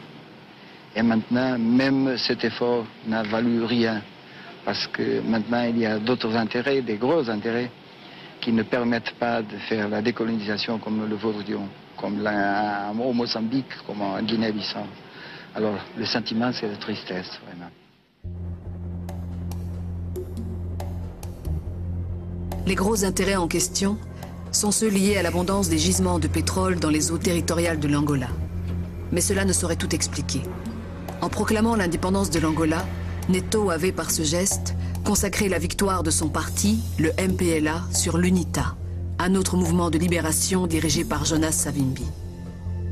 J: Et maintenant, même cet effort n'a valu rien. Parce que maintenant, il y a d'autres intérêts, des gros intérêts, qui ne permettent pas de faire la décolonisation comme le vaudrillon, comme au Mozambique, comme en Guinée-Bissau. Alors, le sentiment, c'est de tristesse, vraiment.
A: Les gros intérêts en question sont ceux liés à l'abondance des gisements de pétrole dans les eaux territoriales de l'Angola. Mais cela ne saurait tout expliquer. En proclamant l'indépendance de l'Angola, Neto avait, par ce geste, consacré la victoire de son parti, le MPLA, sur l'UNITA, un autre mouvement de libération dirigé par Jonas Savimbi.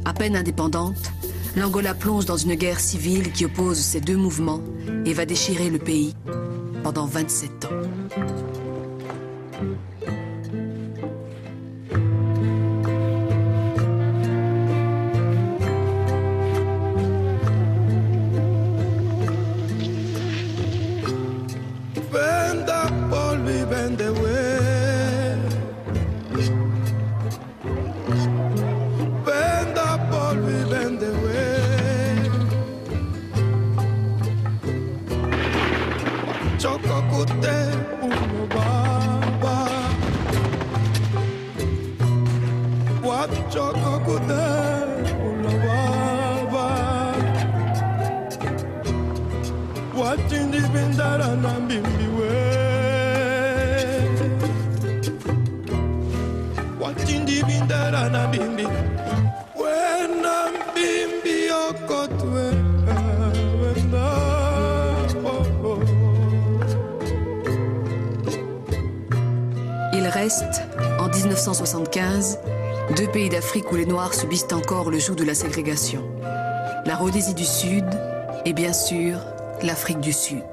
A: À peine indépendante, l'Angola plonge dans une guerre civile qui oppose ces deux mouvements et va déchirer le pays pendant 27 ans. Il reste, en 1975, deux pays d'Afrique où les Noirs subissent encore le joug de la ségrégation. La Rhodésie du Sud et bien sûr l'Afrique du Sud.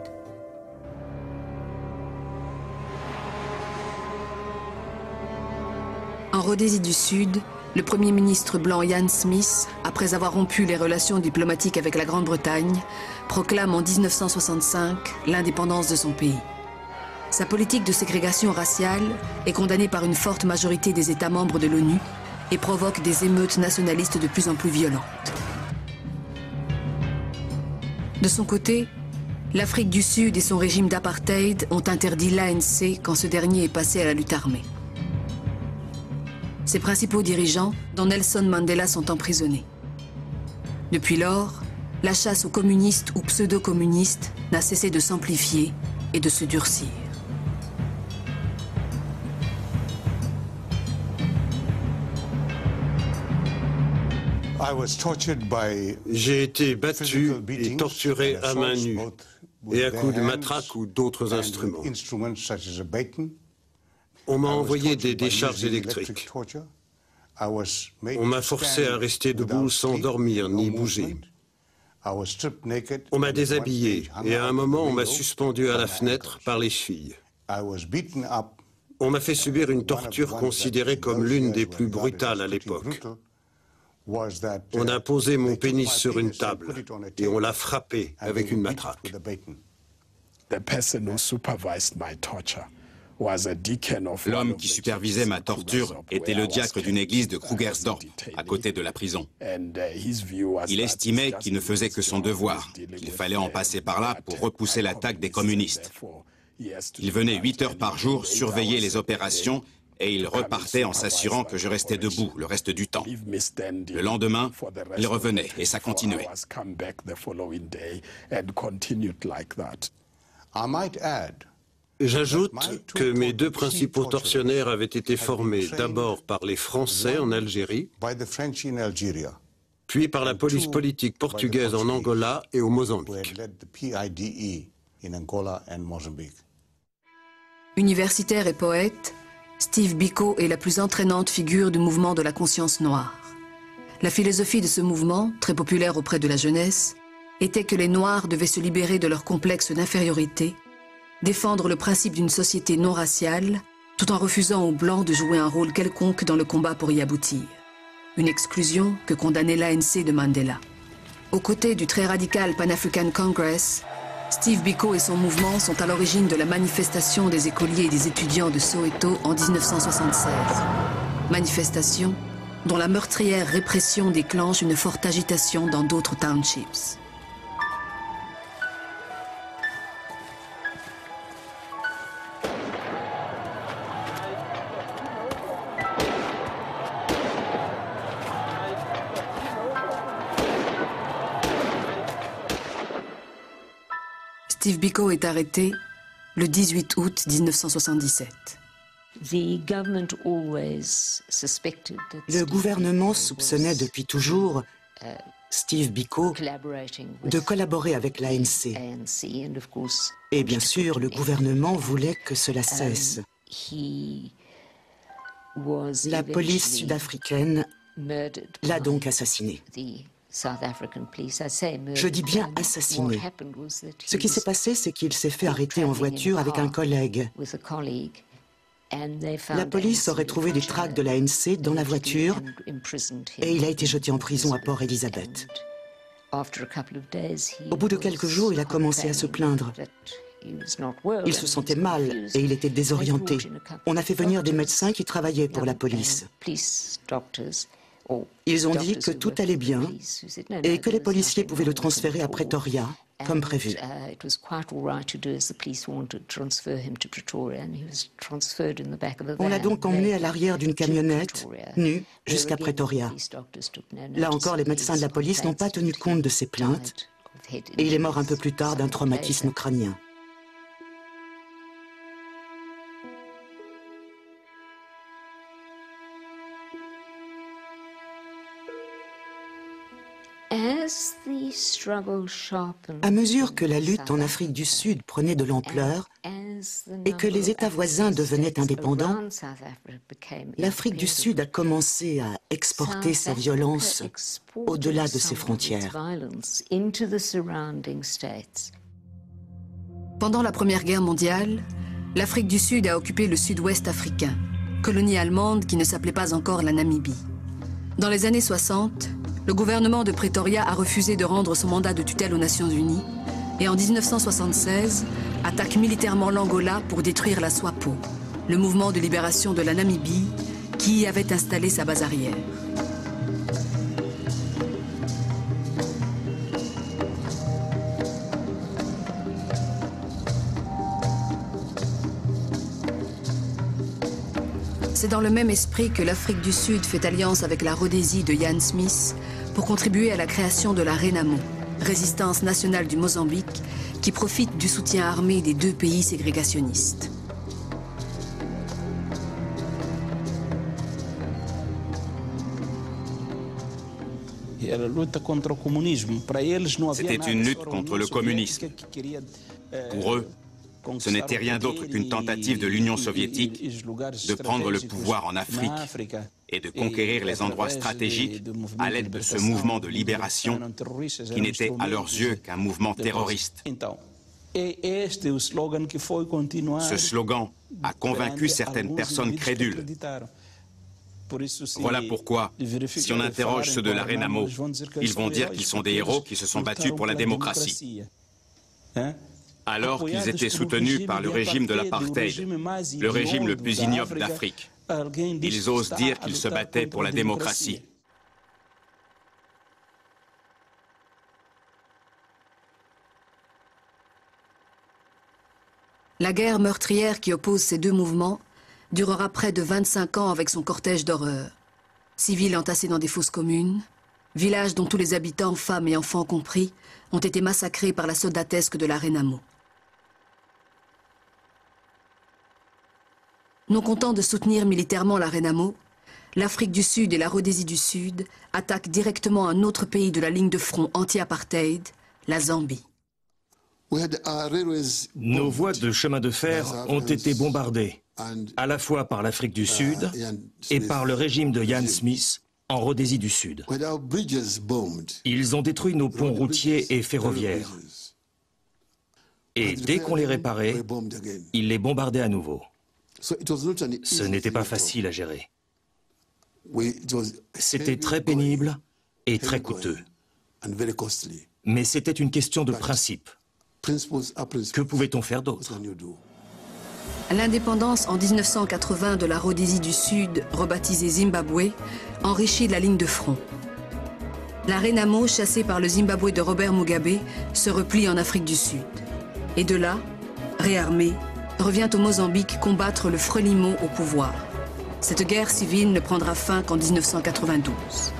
A: En Rhodésie du Sud, le Premier ministre blanc Ian Smith, après avoir rompu les relations diplomatiques avec la Grande-Bretagne, proclame en 1965 l'indépendance de son pays. Sa politique de ségrégation raciale est condamnée par une forte majorité des États membres de l'ONU et provoque des émeutes nationalistes de plus en plus violentes. De son côté, l'Afrique du Sud et son régime d'apartheid ont interdit l'ANC quand ce dernier est passé à la lutte armée. Ses principaux dirigeants, dont Nelson Mandela, sont emprisonnés. Depuis lors, la chasse aux communistes ou pseudo-communistes n'a cessé de s'amplifier et de se durcir.
K: J'ai été battu et torturé à main nue et à coups de matraque ou d'autres instruments. On m'a envoyé des décharges électriques. On m'a forcé à rester debout sans dormir ni bouger. On m'a déshabillé et à un moment on m'a suspendu à la fenêtre par les chevilles. On m'a fait subir une torture considérée comme l'une des plus brutales à l'époque. On a posé mon pénis sur une table et on l'a frappé avec une matraque.
G: L'homme qui supervisait ma torture était le diacre d'une église de Krugersdorp, à côté de la prison. Il estimait qu'il ne faisait que son devoir, qu'il fallait en passer par là pour repousser l'attaque des communistes. Il venait 8 heures par jour surveiller les opérations et il repartait en s'assurant que je restais debout le reste du temps. Le lendemain, il revenait et ça continuait.
K: J'ajoute que mes 2 principaux tortionnaires avaient été formés d'abord par les Français en Algérie, puis par la police politique portugaise en Angola et au Mozambique.
A: Universitaire et poète, Steve Biko est la plus entraînante figure du mouvement de la conscience noire. La philosophie de ce mouvement, très populaire auprès de la jeunesse, était que les Noirs devaient se libérer de leur complexe d'infériorité, défendre le principe d'une société non raciale, tout en refusant aux Blancs de jouer un rôle quelconque dans le combat pour y aboutir. Une exclusion que condamnait l'ANC de Mandela. Aux côtés du très radical Pan-African Congress, Steve Biko et son mouvement sont à l'origine de la manifestation des écoliers et des étudiants de Soweto en 1976. Manifestation dont la meurtrière répression déclenche une forte agitation dans d'autres townships. Steve Biko est arrêté le 18 août 1977.
L: Le gouvernement soupçonnait depuis toujours Steve Biko de collaborer avec l'ANC. Et bien sûr, le gouvernement voulait que cela cesse. La police sud-africaine l'a donc assassiné. Je dis bien assassiné. Ce qui s'est passé, c'est qu'il s'est fait arrêter en voiture avec un collègue. La police aurait trouvé des traces de l'ANC dans la voiture et il a été jeté en prison à Port Elizabeth. Au bout de quelques jours, il a commencé à se plaindre. Il se sentait mal et il était désorienté. On a fait venir des médecins qui travaillaient pour la police. Ils ont dit que tout allait bien et que les policiers pouvaient le transférer à Pretoria, comme prévu. On l'a donc emmené à l'arrière d'une camionnette, nu, jusqu'à Pretoria. Là encore, les médecins de la police n'ont pas tenu compte de ses plaintes et il est mort un peu plus tard d'un traumatisme crânien. À mesure que la lutte en Afrique du Sud prenait de l'ampleur et que les États voisins devenaient indépendants, l'Afrique du Sud a commencé à exporter sa violence au-delà de ses frontières.
A: Pendant la Première Guerre mondiale, l'Afrique du Sud a occupé le sud-ouest africain, colonie allemande qui ne s'appelait pas encore la Namibie. Dans les années 60, le gouvernement de Pretoria a refusé de rendre son mandat de tutelle aux Nations Unies et en 1976 attaque militairement l'Angola pour détruire la SWAPO, le mouvement de libération de la Namibie qui y avait installé sa base arrière. C'est dans le même esprit que l'Afrique du Sud fait alliance avec la Rhodésie de Ian Smith pour contribuer à la création de la RENAMO, Résistance nationale du Mozambique, qui profite du soutien armé des deux pays ségrégationnistes.
G: C'était une lutte contre le communisme. Pour eux, ce n'était rien d'autre qu'une tentative de l'Union soviétique de prendre le pouvoir en Afrique et de conquérir les endroits stratégiques à l'aide de ce mouvement de libération qui n'était à leurs yeux qu'un mouvement terroriste. Ce slogan a convaincu certaines personnes crédules. Voilà pourquoi, si on interroge ceux de la RENAMO, ils vont dire qu'ils sont des héros qui se sont battus pour la démocratie. Alors qu'ils étaient soutenus par le régime de l'apartheid, le régime le plus ignoble d'Afrique. Ils osent dire qu'ils se battaient pour la démocratie.
A: La guerre meurtrière qui oppose ces deux mouvements durera près de 25 ans avec son cortège d'horreur. Civils entassés dans des fosses communes, villages dont tous les habitants, femmes et enfants compris, ont été massacrés par la soldatesque de la RENAMO. Non content de soutenir militairement la RENAMO, l'Afrique du Sud et la Rhodésie du Sud attaquent directement un autre pays de la ligne de front anti-apartheid, la Zambie.
M: Nos voies de chemin de fer ont été bombardées, à la fois par l'Afrique du Sud et par le régime de Ian Smith en Rhodésie du Sud. Ils ont détruit nos ponts routiers et ferroviaires. Et dès qu'on les réparait, ils les bombardaient à nouveau. Ce n'était pas facile à gérer. C'était très pénible et très coûteux. Mais c'était une question de principe. Que pouvait-on faire d'autre?
A: L'indépendance en 1980 de la Rhodésie du Sud, rebaptisée Zimbabwe, enrichit la ligne de front. La RENAMO, chassée par le Zimbabwe de Robert Mugabe, se replie en Afrique du Sud. Et de là, réarmée, revient au Mozambique combattre le Frelimo au pouvoir. Cette guerre civile ne prendra fin qu'en 1992.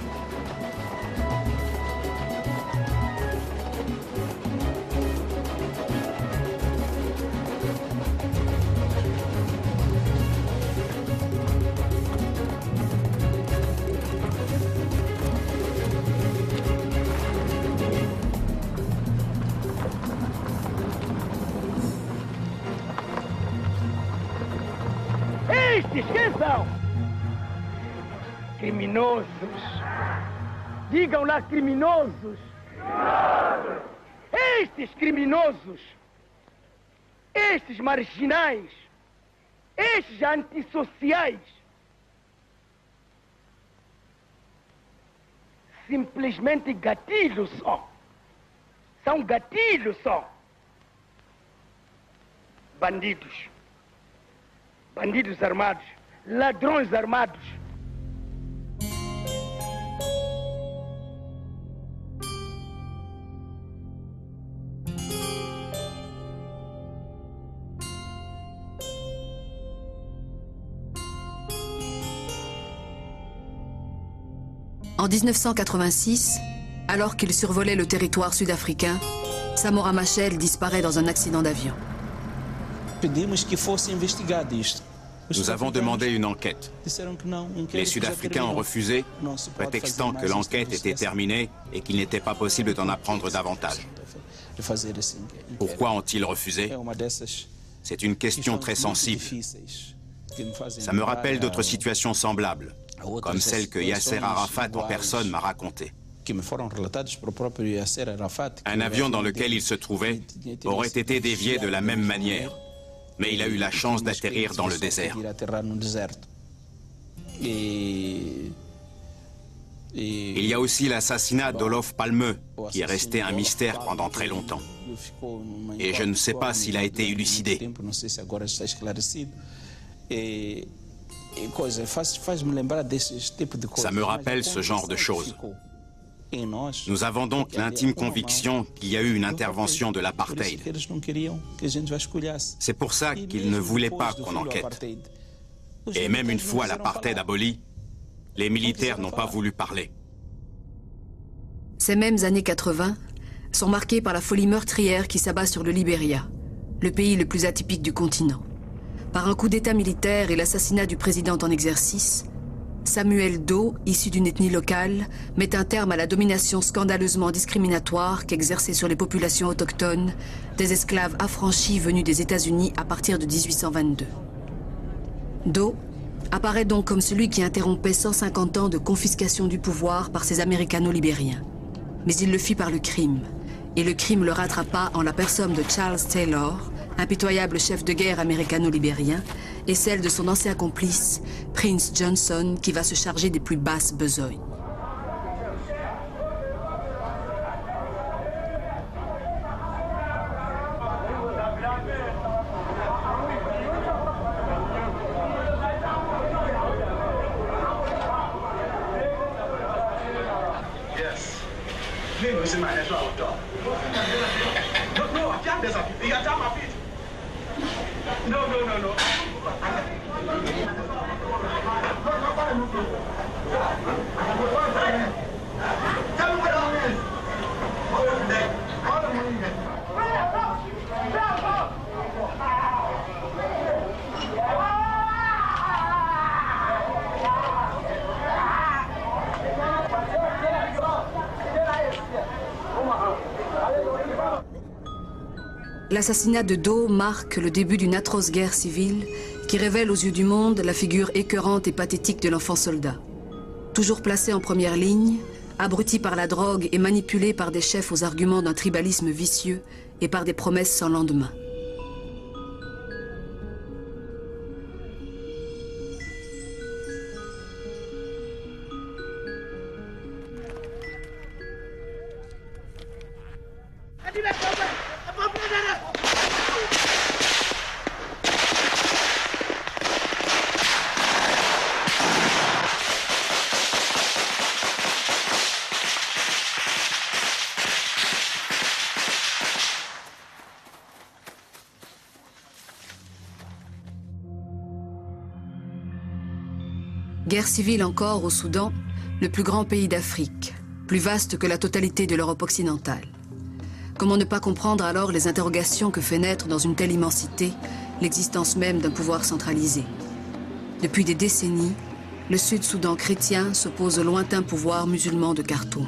Y: Estes quem são? Criminosos. Digam lá, criminosos. Estes criminosos, estes marginais, estes antissociais, simplesmente gatilhos só. São gatilhos só. Bandidos. Bandidos armados, ladrões armados.
A: En 1986, alors qu'il survolait le territoire sud-africain, Samora Machel disparaît dans un accident d'avion.
G: Nous avons demandé une enquête. Les Sud-Africains ont refusé, prétextant que l'enquête était terminée et qu'il n'était pas possible d'en apprendre davantage. Pourquoi ont-ils refusé? C'est une question très sensible. Ça me rappelle d'autres situations semblables, comme celle que Yasser Arafat en personne m'a racontée. Un avion dans lequel il se trouvait aurait été dévié de la même manière, mais il a eu la chance d'atterrir dans le désert. Il y a aussi l'assassinat d'Olof Palme, qui est resté un mystère pendant très longtemps. Et je ne sais pas s'il a été élucidé. Ça me rappelle ce genre de choses. Nous avons donc l'intime conviction qu'il y a eu une intervention de l'apartheid. C'est pour ça qu'ils ne voulaient pas qu'on enquête. Et même une fois l'apartheid aboli, les militaires n'ont pas voulu parler.
A: Ces mêmes années 80 sont marquées par la folie meurtrière qui s'abat sur le Libéria, le pays le plus atypique du continent. Par un coup d'État militaire et l'assassinat du président en exercice, Samuel Doe, issu d'une ethnie locale, met un terme à la domination scandaleusement discriminatoire qu'exerçaient sur les populations autochtones des esclaves affranchis venus des États-Unis à partir de 1822. Doe apparaît donc comme celui qui interrompait 150 ans de confiscation du pouvoir par ces Américano-libériens. Mais il le fit par le crime, et le crime le rattrapa en la personne de Charles Taylor, impitoyable chef de guerre américano-libérien, et celle de son ancien complice, Prince Johnson, qui va se charger des plus basses besognes. L'assassinat de Doe marque le début d'une atroce guerre civile qui révèle aux yeux du monde la figure écœurante et pathétique de l'enfant soldat. Toujours placé en première ligne, abruti par la drogue et manipulé par des chefs aux arguments d'un tribalisme vicieux et par des promesses sans lendemain. Guerre civile encore au Soudan, le plus grand pays d'Afrique, plus vaste que la totalité de l'Europe occidentale. Comment ne pas comprendre alors les interrogations que fait naître dans une telle immensité l'existence même d'un pouvoir centralisé? Depuis des décennies, le Sud-Soudan chrétien s'oppose au lointain pouvoir musulman de Khartoum.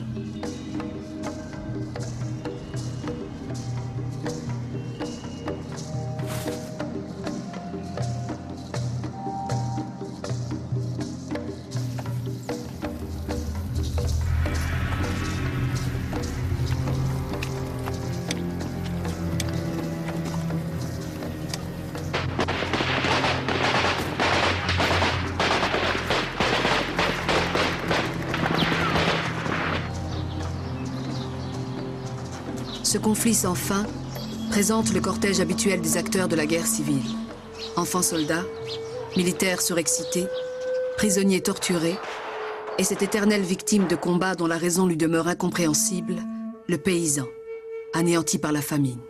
A: Ce conflit sans fin présente le cortège habituel des acteurs de la guerre civile. Enfants soldats, militaires surexcités, prisonniers torturés, et cette éternelle victime de combat dont la raison lui demeure incompréhensible, le paysan, anéanti par la famine.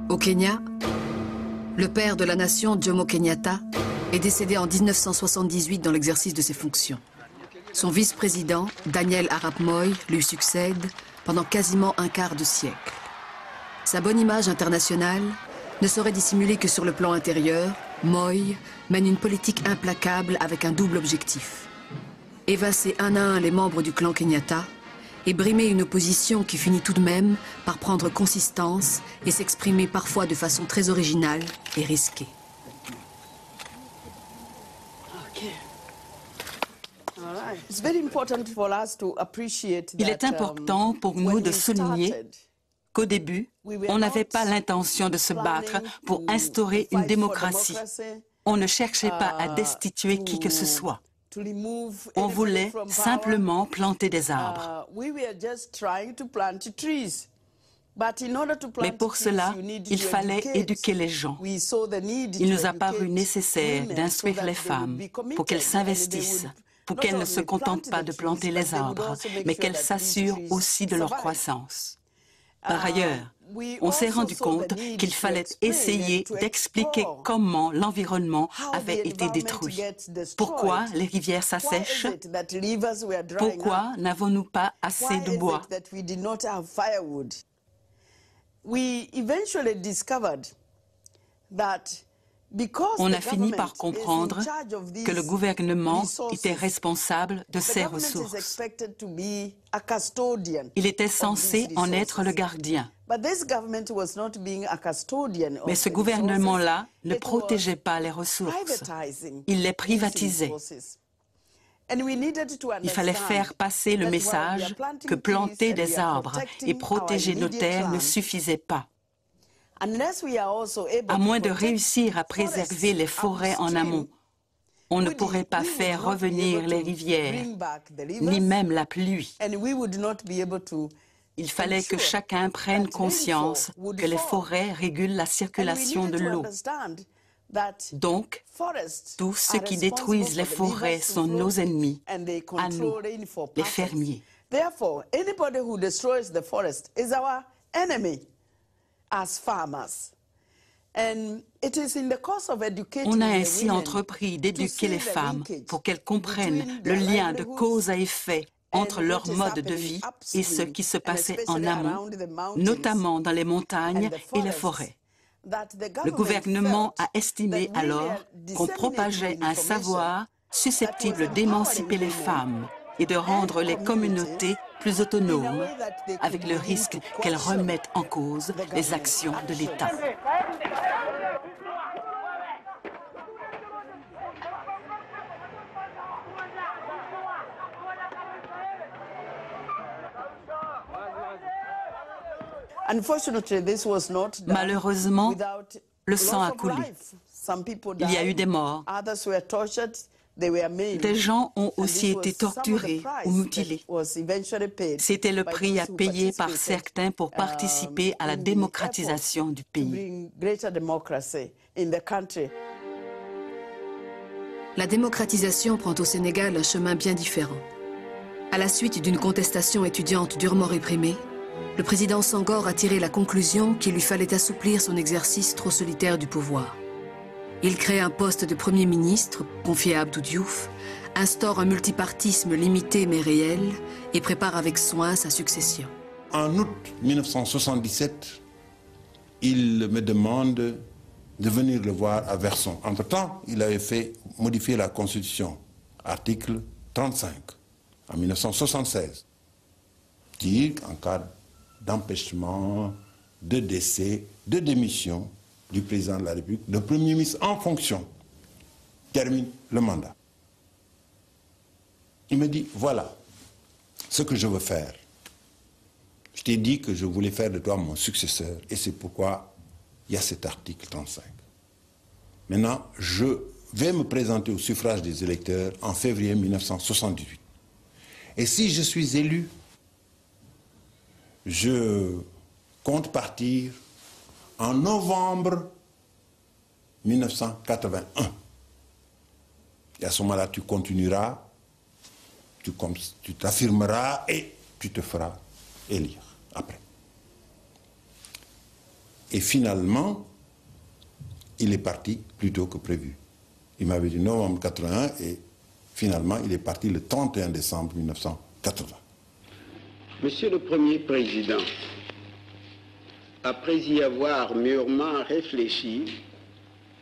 A: Au Kenya, le père de la nation, Jomo Kenyatta, est décédé en 1978 dans l'exercice de ses fonctions. Son vice-président, Daniel Arap Moi, lui succède pendant quasiment un quart de siècle. Sa bonne image internationale ne saurait dissimuler que sur le plan intérieur Moi mène une politique implacable avec un double objectif. Évincer un à un les membres du clan Kenyatta et brimer une opposition qui finit tout de même par prendre consistance et s'exprimer parfois de façon très originale et risquée.
N: Il est important pour nous de souligner qu'au début, on n'avait pas l'intention de se battre pour instaurer une démocratie. On ne cherchait pas à destituer qui que ce soit. On voulait simplement planter des arbres. Mais pour cela, il fallait éduquer les gens. Il nous a paru nécessaire d'instruire les femmes pour qu'elles s'investissent, pour qu'elles ne se contentent pas de planter les arbres, mais qu'elles s'assurent aussi de leur croissance. Par ailleurs, on s'est rendu compte qu'il fallait essayer d'expliquer comment l'environnement avait été détruit. Pourquoi les rivières s'assèchent? Pourquoi n'avons-nous pas assez de bois? On a fini par comprendre que le gouvernement était responsable de ces ressources. Il était censé en être le gardien. Mais ce gouvernement-là ne protégeait pas les ressources. Il les privatisait. Il fallait faire passer le message que planter des arbres et protéger nos terres ne suffisait pas. À moins de réussir à préserver les forêts en amont, on ne pourrait pas faire revenir les rivières, ni même la pluie. Il fallait que chacun prenne conscience que les forêts régulent la circulation de l'eau. Donc, tous ceux qui détruisent les forêts sont nos ennemis, à nous, les fermiers. On a ainsi entrepris d'éduquer les femmes pour qu'elles comprennent le lien de cause à effet entre leur mode de vie et ce qui se passait en amont, notamment dans les montagnes et les forêts. Le gouvernement a estimé alors qu'on propageait un savoir susceptible d'émanciper les femmes et de rendre les communautés plus autonomes, avec le risque qu'elles remettent en cause les actions de l'État. Malheureusement, le sang a coulé. Il y a eu des morts. Des gens ont aussi été torturés ou mutilés. C'était le prix à payer par certains pour participer à la démocratisation du pays.
A: La démocratisation prend au Sénégal un chemin bien différent. À la suite d'une contestation étudiante durement réprimée, le président Senghor a tiré la conclusion qu'il lui fallait assouplir son exercice trop solitaire du pouvoir. Il crée un poste de Premier ministre, confié à Abdou Diouf, instaure un multipartisme limité mais réel et prépare avec soin sa succession.
B: En août 1977, il me demande de venir le voir à Verson. Entre-temps, il avait fait modifier la Constitution, article 35, en 1976, qui, en cas d'empêchement, de décès, de démission du président de la République, le Premier ministre en fonction termine le mandat. Il me dit, voilà ce que je veux faire. Je t'ai dit que je voulais faire de toi mon successeur et c'est pourquoi il y a cet article 35. Maintenant, je vais me présenter au suffrage des électeurs en février 1978. Et si je suis élu, je compte partir en novembre 1981. Et à ce moment-là, tu continueras, tu t'affirmeras et tu te feras élire après. Et finalement, il est parti plus tôt que prévu. Il m'avait dit novembre 1981 et finalement, il est parti le 31 décembre 1980.
C: Monsieur le Premier Président, après y avoir mûrement réfléchi,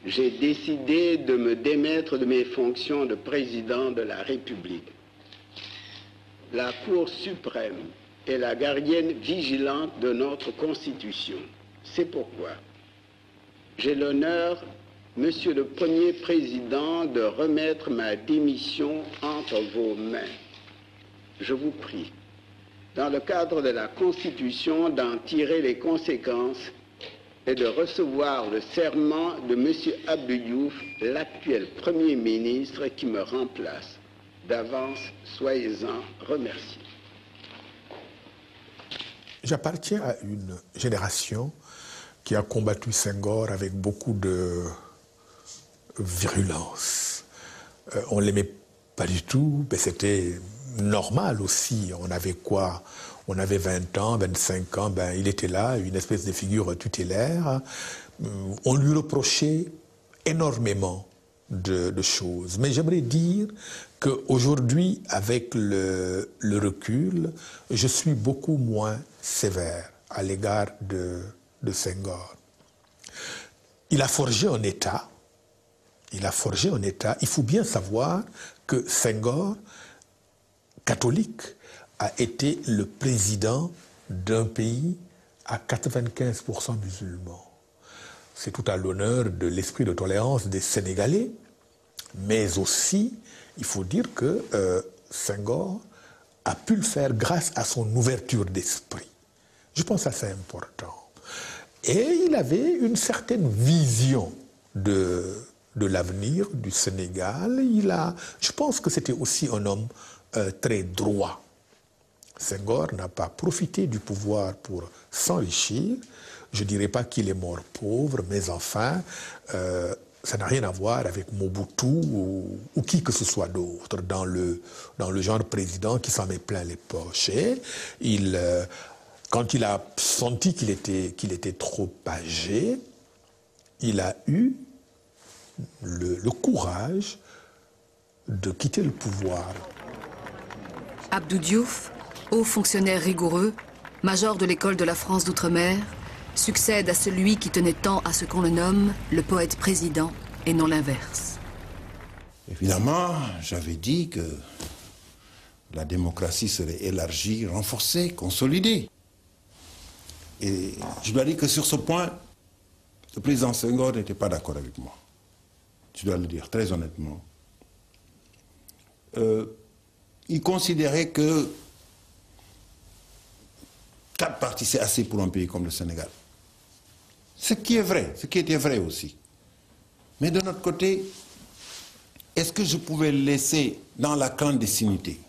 O: j'ai décidé de me démettre de mes fonctions de président de la République. La Cour suprême est la gardienne vigilante de notre Constitution. C'est pourquoi j'ai l'honneur, Monsieur le Premier Président, de remettre ma démission entre vos mains. Je vous prie, dans le cadre de la Constitution, d'en tirer les conséquences et de recevoir le serment de M. Abdou Diouf, l'actuel Premier ministre qui me remplace. D'avance, soyez-en remerciés.
P: J'appartiens à une génération qui a combattu Senghor avec beaucoup de virulence. On ne l'aimait pas du tout, mais c'était normal aussi. On avait quoi? On avait 20 ans, 25 ans, ben, il était là, une espèce de figure tutélaire. On lui reprochait énormément de choses. Mais j'aimerais dire qu'aujourd'hui, avec le recul, je suis beaucoup moins sévère à l'égard de Senghor. Il a forgé un État. Il a forgé un État. Il faut bien savoir que Senghor, catholique, a été le président d'un pays à 95% musulmans. C'est tout à l'honneur de l'esprit de tolérance des Sénégalais, mais aussi, il faut dire que Senghor a pu le faire grâce à son ouverture d'esprit. Je pense que c'est important. Et il avait une certaine vision de l'avenir du Sénégal. Je pense que c'était aussi un homme très droit. Senghor n'a pas profité du pouvoir pour s'enrichir. Je ne dirais pas qu'il est mort pauvre, mais enfin, ça n'a rien à voir avec Mobutu ou qui que ce soit d'autre dans le genre de président qui s'en met plein les poches. Et quand il a senti qu'il était trop âgé, il a eu le courage de quitter le pouvoir.
A: Abdou Diouf, haut fonctionnaire rigoureux, major de l'école de la France d'outre-mer, succède à celui qui tenait tant à ce qu'on le nomme le poète président et non l'inverse.
Q: Évidemment, j'avais dit que la démocratie serait élargie, renforcée, consolidée. Et je dois dire que sur ce point, le président Senghor n'était pas d'accord avec moi. Je dois le dire très honnêtement. Il considérait que 4 partis, c'est assez pour un pays comme le Sénégal. Ce qui est vrai, ce qui était vrai aussi. Mais de notre côté, est-ce que je pouvais laisser dans la clandestinité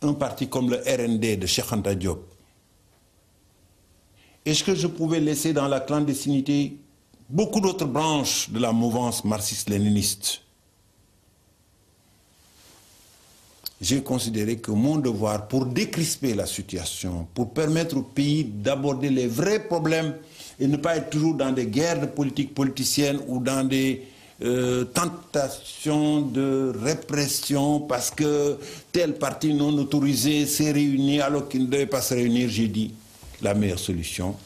Q: un parti comme le RND de Cheikh Anta Diop? Est-ce que je pouvais laisser dans la clandestinité beaucoup d'autres branches de la mouvance marxiste-léniniste? J'ai considéré que mon devoir, pour décrisper la situation, pour permettre au pays d'aborder les vrais problèmes et ne pas être toujours dans des guerres de politique politicienne ou dans des tentations de répression parce que tel parti non autorisé s'est réuni alors qu'il ne devait pas se réunir, j'ai dit la meilleure solution,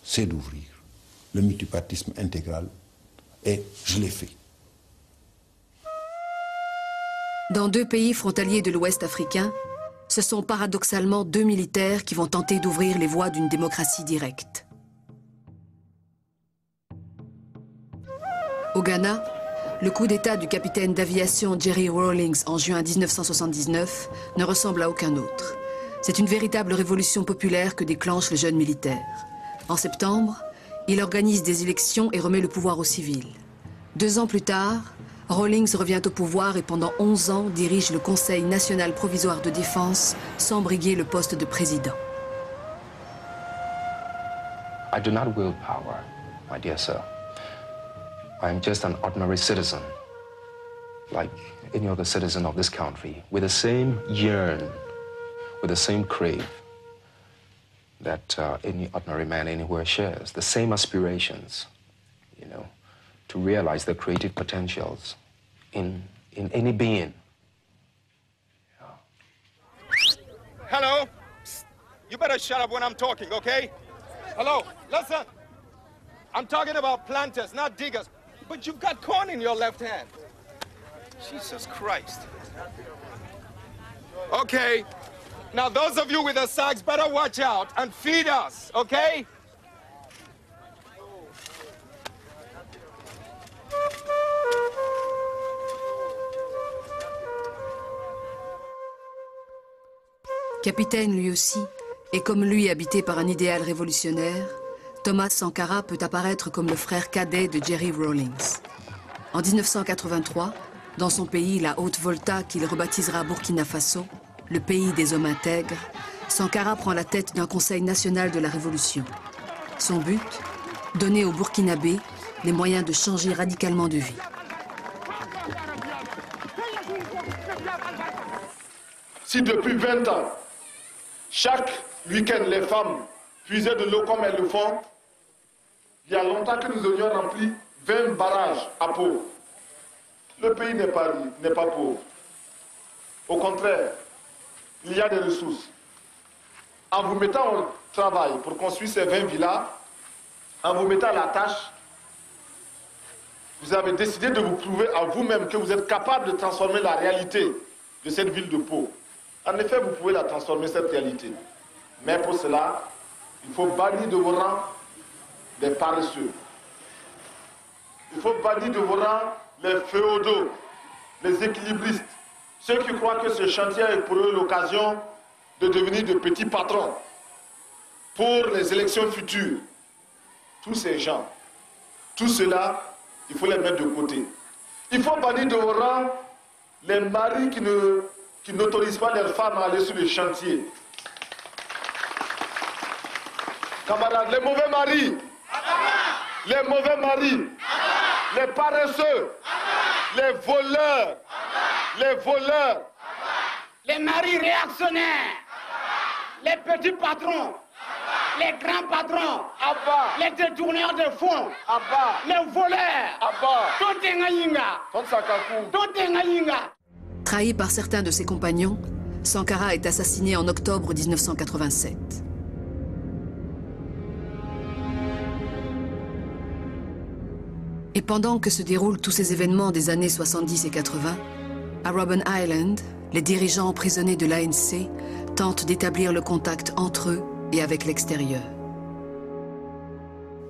Q: c'est d'ouvrir le multipartisme intégral et je l'ai fait.
A: Dans 2 pays frontaliers de l'Ouest africain, ce sont paradoxalement 2 militaires qui vont tenter d'ouvrir les voies d'une démocratie directe. Au Ghana, le coup d'État du capitaine d'aviation Jerry Rawlings en juin 1979 ne ressemble à aucun autre. C'est une véritable révolution populaire que déclenche le jeune militaire. En septembre, il organise des élections et remet le pouvoir aux civils. 2 ans plus tard, Rawlings revient au pouvoir et pendant 11 ans dirige le Conseil national provisoire de défense sans briguer le poste de président.
R: I do not wield power, my dear sir. I am just an ordinary citizen, like any other citizen of this country, with the same yearn, with the same crave that any ordinary man anywhere shares, the same aspirations, you know, to realize the creative potentials in any being.
Y: Hello? You better shut up when I'm talking, okay? Hello, listen.
H: I'm talking about planters, not diggers. But you've got corn in your left hand. Jesus Christ. Okay. Now those of you with the sacks better watch out and feed us, okay?
A: Capitaine lui aussi, et comme lui habité par un idéal révolutionnaire, Thomas Sankara peut apparaître comme le frère cadet de Jerry Rawlings. En 1983, dans son pays, la Haute-Volta, qu'il rebaptisera Burkina Faso, le pays des hommes intègres, Sankara prend la tête d'un conseil national de la révolution. Son but, donner aux Burkinabés les moyens de changer radicalement de vie.
S: Si depuis 20 ans, chaque week-end, les femmes puisaient de l'eau comme elles le font, il y a longtemps que nous aurions rempli 20 barrages à pauvres. Le pays n'est pas pauvre. Au contraire, il y a des ressources. En vous mettant au travail pour construire ces 20 villas, en vous mettant à la tâche, vous avez décidé de vous prouver à vous-même que vous êtes capable de transformer la réalité de cette ville de Pau. En effet, vous pouvez la transformer, cette réalité. Mais pour cela, il faut bannir de vos rangs les paresseux. Il faut bannir de vos rangs les féodaux, les équilibristes, ceux qui croient que ce chantier est pour eux l'occasion de devenir de petits patrons pour les élections futures. Tous ces gens, tout cela, il faut les mettre de côté. Il faut bannir de vos rangs les maris qui n'autorisent pas leurs femmes à aller sur les chantiers. Camarades, les mauvais maris, les mauvais maris, les paresseux, les voleurs,
Y: les maris réactionnaires, les petits patrons, les grands patrons, les détourneurs de fonds, les voleurs, tout est ngaïnga.
A: Trahi par certains de ses compagnons, Sankara est assassiné en octobre 1987. Et pendant que se déroulent tous ces événements des années 70 et 80, à Robben Island, les dirigeants emprisonnés de l'ANC tentent d'établir le contact entre eux et avec l'extérieur.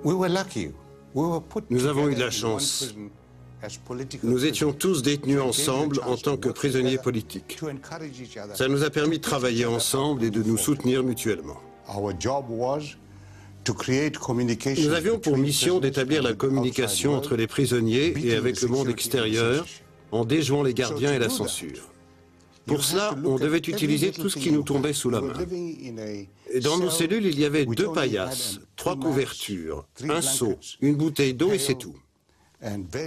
K: Nous avons eu de la chance. Nous étions tous détenus ensemble en tant que prisonniers politiques. Ça nous a permis de travailler ensemble et de nous soutenir mutuellement. Nous avions pour mission d'établir la communication entre les prisonniers et avec le monde extérieur en déjouant les gardiens et la censure. Pour cela, on devait utiliser tout ce qui nous tombait sous la main. Et dans nos cellules, il y avait 2 paillasses, 3 couvertures, un seau, une bouteille d'eau et c'est tout.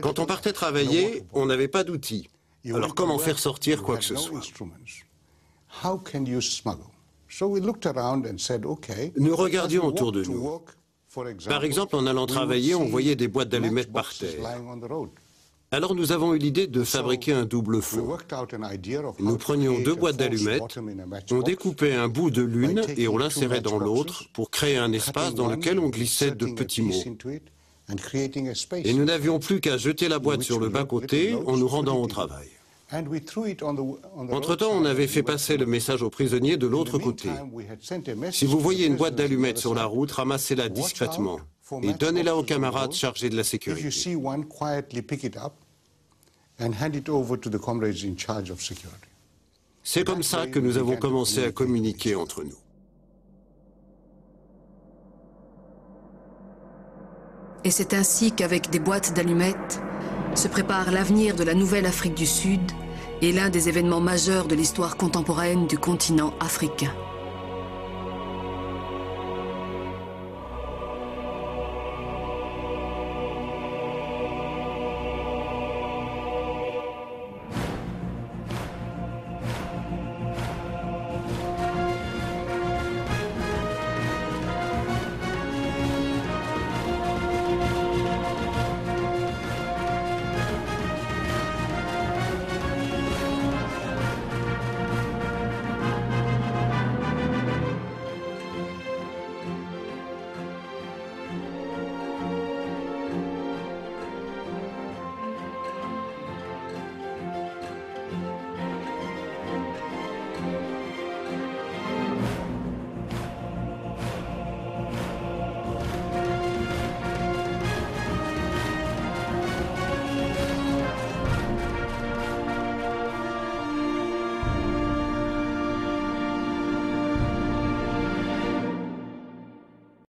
K: Quand on partait travailler, on n'avait pas d'outils. Alors comment faire sortir quoi que ce soit? Nous regardions autour de nous. Par exemple, en allant travailler, on voyait des boîtes d'allumettes par terre. Alors nous avons eu l'idée de fabriquer un double fond. Nous prenions 2 boîtes d'allumettes, on découpait un bout de l'une et on l'insérait dans l'autre pour créer un espace dans lequel on glissait de petits mots. Et nous n'avions plus qu'à jeter la boîte sur le bas-côté en nous rendant au travail. Entre-temps, on avait fait passer le message aux prisonniers de l'autre côté. Si vous voyez une boîte d'allumettes sur la route, ramassez-la discrètement et donnez-la aux camarades chargés de la sécurité. C'est comme ça que nous avons commencé à communiquer entre nous.
A: Et c'est ainsi qu'avec des boîtes d'allumettes se prépare l'avenir de la nouvelle Afrique du Sud et l'un des événements majeurs de l'histoire contemporaine du continent africain.